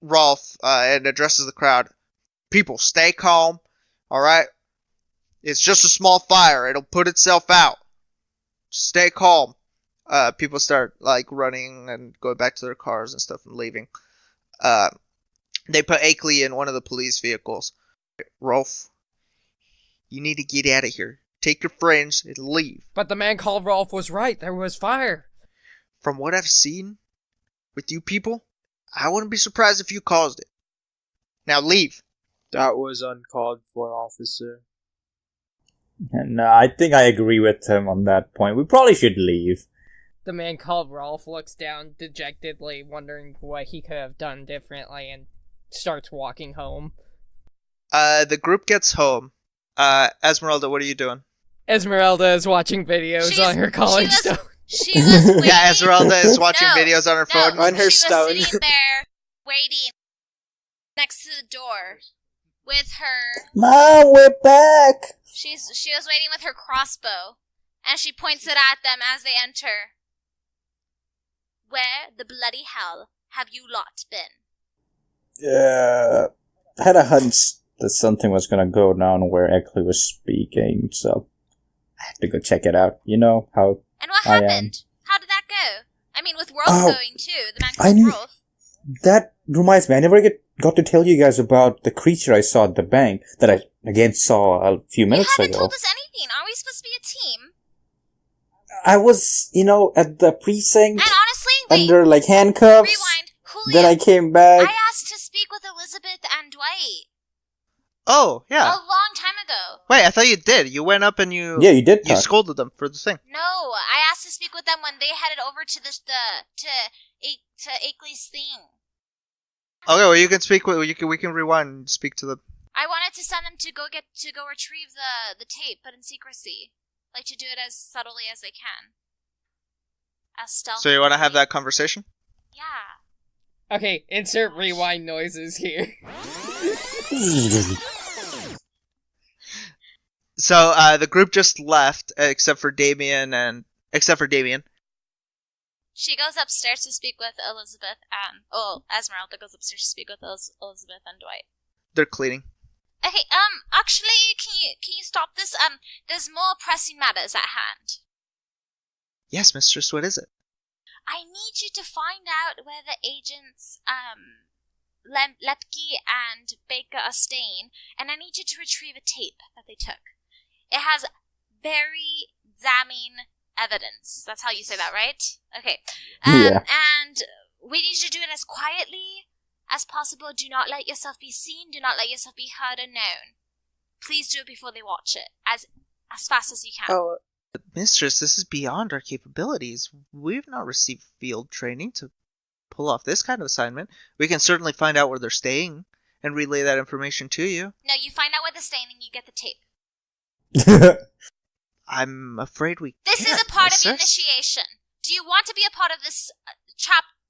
Rolf and addresses the crowd. People, stay calm, alright? It's just a small fire. It'll put itself out. Just stay calm. People start running and going back to their cars and stuff and leaving. They put Akeley in one of the police vehicles. Rolf, you need to get out of here. Take your friends and leave. But the man called Rolf was right. There was fire. From what I've seen with you people, I wouldn't be surprised if you caused it. Now leave. That was uncalled for, officer. And I think I agree with him on that point. We probably should leave. The man called Rolf looks down dejectedly, wondering what he could have done differently, and starts walking home. The group gets home. Esmeralda, what are you doing? Esmeralda is watching videos on her calling stone. She was waiting. Yeah, Esmeralda is watching No, videos on her phone. On her she stone. was sitting there, waiting next to the door with her. Mom, we're back! She was waiting with her crossbow, and she points it at them as they enter. Where the bloody hell have you lot been? I had a hunch that something was gonna go down where Akeley was speaking, so I had to go check it out. You know how And what I am. happened? How did that go? I mean, with Rolf Oh, going too. The man I called knew- Rolf. That reminds me, I never got to tell you guys about the creature I saw at the bank that I again saw a few You minutes haven't ago. told us anything. Are we supposed to be a team? I was, at the precinct And honestly, wait, under, like, handcuffs. rewind. Julio, Then I came back. I asked to speak with Elizabeth and Dwight Oh, yeah. a long time ago. Wait, I thought you did. You went up and you Yeah, you did you talk. scolded them for the thing. No, I asked to speak with them when they headed over to to Akeley's thing. Okay, well, you can speak with we can rewind and speak to them. I wanted to send them to go retrieve the tape, but in secrecy, like to do it as subtly as they can, as stealthy. So you want to have that conversation? Yeah. Okay, insert rewind noises here. So the group just left, except for Damien. She goes upstairs to speak with Elizabeth and Esmeralda goes upstairs to speak with Elizabeth and Dwight. They're cleaning. Okay, actually, can you stop this? There's more pressing matters at hand. Yes, mistress. What is it? I need you to find out where the agents, Lepke and Baker are staying, and I need you to retrieve a tape that they took. It has very damning evidence. That's how you say that, right? Okay. Yeah. And we need you to do it as quietly as possible. Do not let yourself be seen. Do not let yourself be heard or known. Please do it before they watch it. As fast as you can. Oh, Mistress, this is beyond our capabilities. We've not received field training to pull off this kind of assignment. We can certainly find out where they're staying and relay that information to you. No, you find out where they're staying and you get the tape. I'm afraid we This can't, is a part mistress. of initiation. Do you want to be a part of this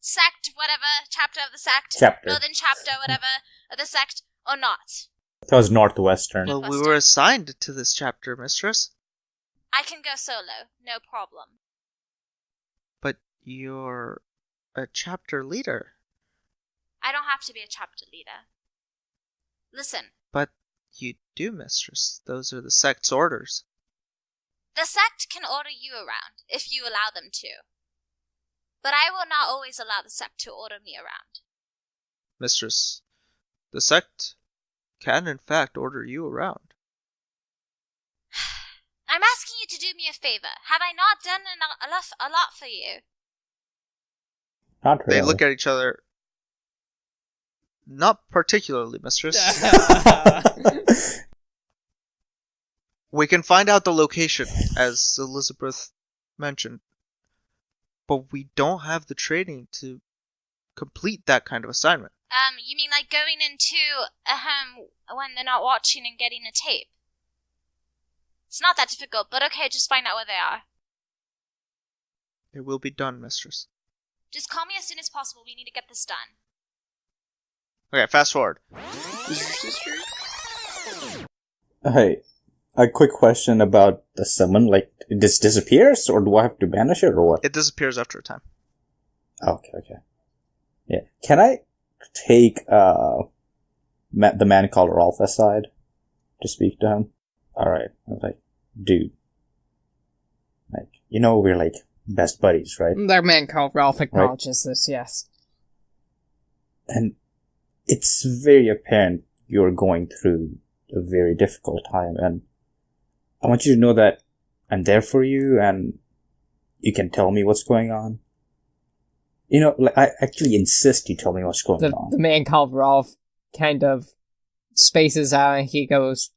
sect, whatever, chapter of the sect? Chapter. Northern chapter, whatever, of the sect, or not? That was Northwestern. Well, we were assigned to this chapter, mistress. I can go solo, no problem. But you're a chapter leader. I don't have to be a chapter leader. Listen, But you do, mistress. Those are the sect's orders. the sect can order you around, if you allow them to. But I will not always allow the sect to order me around. Mistress, the sect can in fact order you around. I'm asking you to do me a favor. Have I not done a lot for you? Not really. They look at each other. Not particularly, mistress. We can find out the location, as Elizabeth mentioned. But we don't have the training to complete that kind of assignment. You mean like going into a home when they're not watching and getting a tape? It's not that difficult, but okay, just find out where they are. It will be done, mistress. Just call me as soon as possible. We need to get this done. Okay, fast forward. Hey, a quick question about the summon. Like, it just disappears, or do I have to banish it, or what? It disappears after a time. Okay. Yeah. Can I take the man called Rolf aside to speak to him? Alright. I was like, dude. Like, we're like best buddies, right? Their man called Ralph acknowledges this, yes. And it's very apparent you're going through a very difficult time, and I want you to know that I'm there for you, and you can tell me what's going on. Like, I actually insist you tell me what's going on. The man called Rolf kind of spaces out and he goes,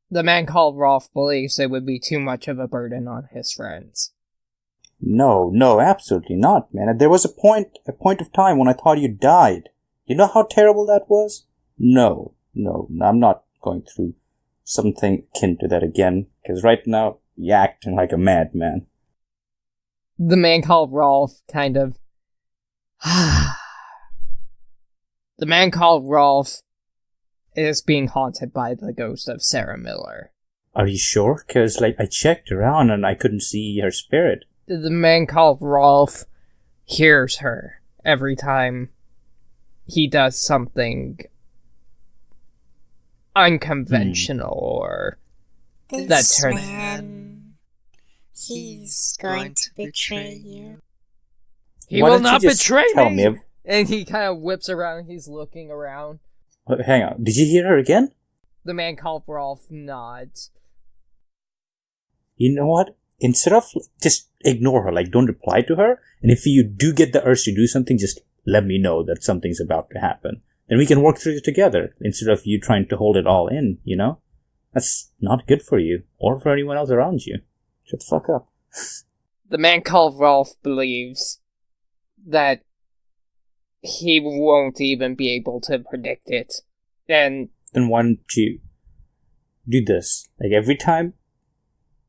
the man called Rolf believes it would be too much of a burden on his friends. No, absolutely not, man. There was a point of time when I thought you died. You know how terrible that was? No, I'm not going through something akin to that again, because right now, you're acting like a madman. The man called Rolf kind of... The man called Rolf is being haunted by the ghost of Sarah Miller. Are you sure? Because, I checked around and I couldn't see her spirit. The man called Rolf hears her every time he does something unconventional or that This turns... man, he's going to betray you. He Why will don't you not just betray tell me! me. And he kind of whips around, he's looking around. Hang on, did you hear her again? The man called Rolf nods. You know what? instead of just ignore her, like don't reply to her. And if you do get the urge to do something, just let me know that something's about to happen. Then we can work through it together instead of you trying to hold it all in, you know? That's not good for you or for anyone else around you. Shut the fuck up. The man called Rolf believes that he won't even be able to predict it. And then why don't you do this? Like every time,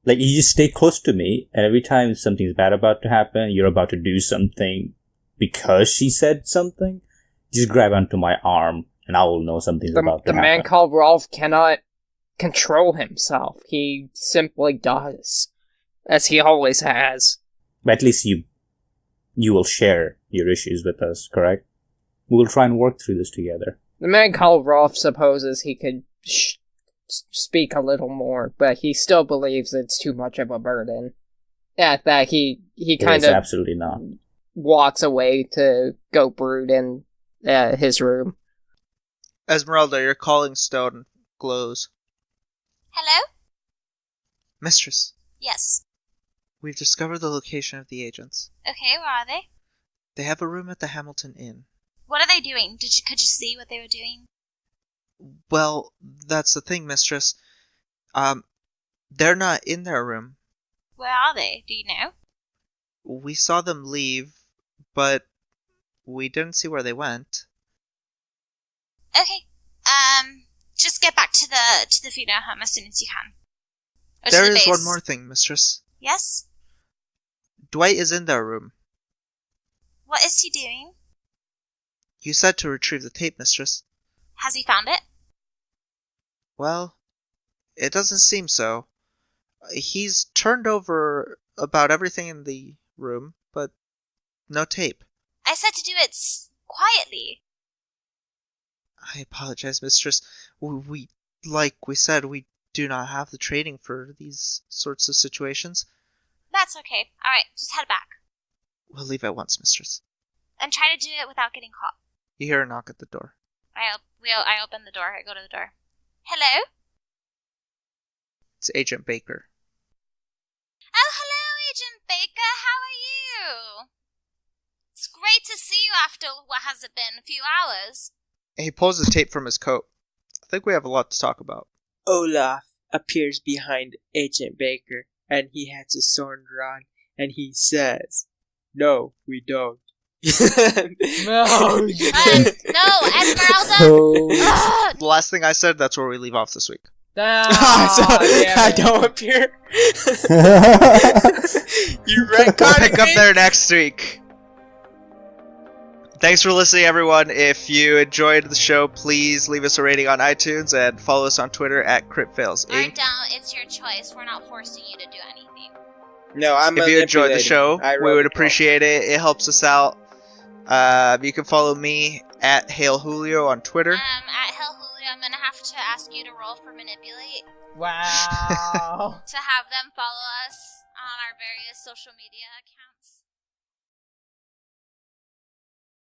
like you just stay close to me, and every time something's bad about to happen, you're about to do something because she said something, just grab onto my arm and I will know something's about to happen. The man called Rolf cannot control himself. He simply does. As he always has. But at least you will share your issues with us, correct? We will try and work through this together. The man called Rolf supposes he could speak a little more, but he still believes it's too much of a burden. At that, he kind of absolutely not. Walks away to go brood in his room. Esmeralda, your calling stone glows. Hello? Mistress. Yes. We've discovered the location of the agents. Okay, where are they? They have a room at the Hamilton Inn. What are they doing? Could you see what they were doing? Well, that's the thing, mistress. They're not in their room. Where are they? Do you know? We saw them leave, but we didn't see where they went. Okay. Just get back to the funeral home as soon as you can. There is one more thing, mistress. Yes? Dwight is in their room. What is he doing? You said to retrieve the tape, mistress. Has he found it? Well, it doesn't seem so. He's turned over about everything in the room, but no tape. I said to do it quietly. I apologize, mistress. Like we said, we do not have the training for these sorts of situations. That's okay. Alright, just head back. We'll leave at once, mistress. And try to do it without getting caught. You hear a knock at the door. I open the door. I go to the door. Hello? It's Agent Baker. Oh, hello, Agent Baker. How are you? It's great to see you after what has it been, a few hours. He pulls the tape from his coat. I think we have a lot to talk about. Olaf appears behind Agent Baker, and he has a sword drawn, and he says, "No, we don't." No, Esmeralda. The last thing I said, that's where we leave off this week. So I don't appear. You retconned Pick up me? there next week. Thanks for listening, everyone. If you enjoyed the show, please leave us a rating on iTunes and follow us on Twitter at CryptFails Or Inc. down, it's your choice. We're not forcing you to do anything. No, I'm If you enjoyed the manipulating. show, I we wrote would it appreciate it. It helps us out. You can follow me at Hail Julio on Twitter. At Hell Julio, I'm gonna have to ask you to roll for manipulate Wow. to have them follow us on our various social media accounts.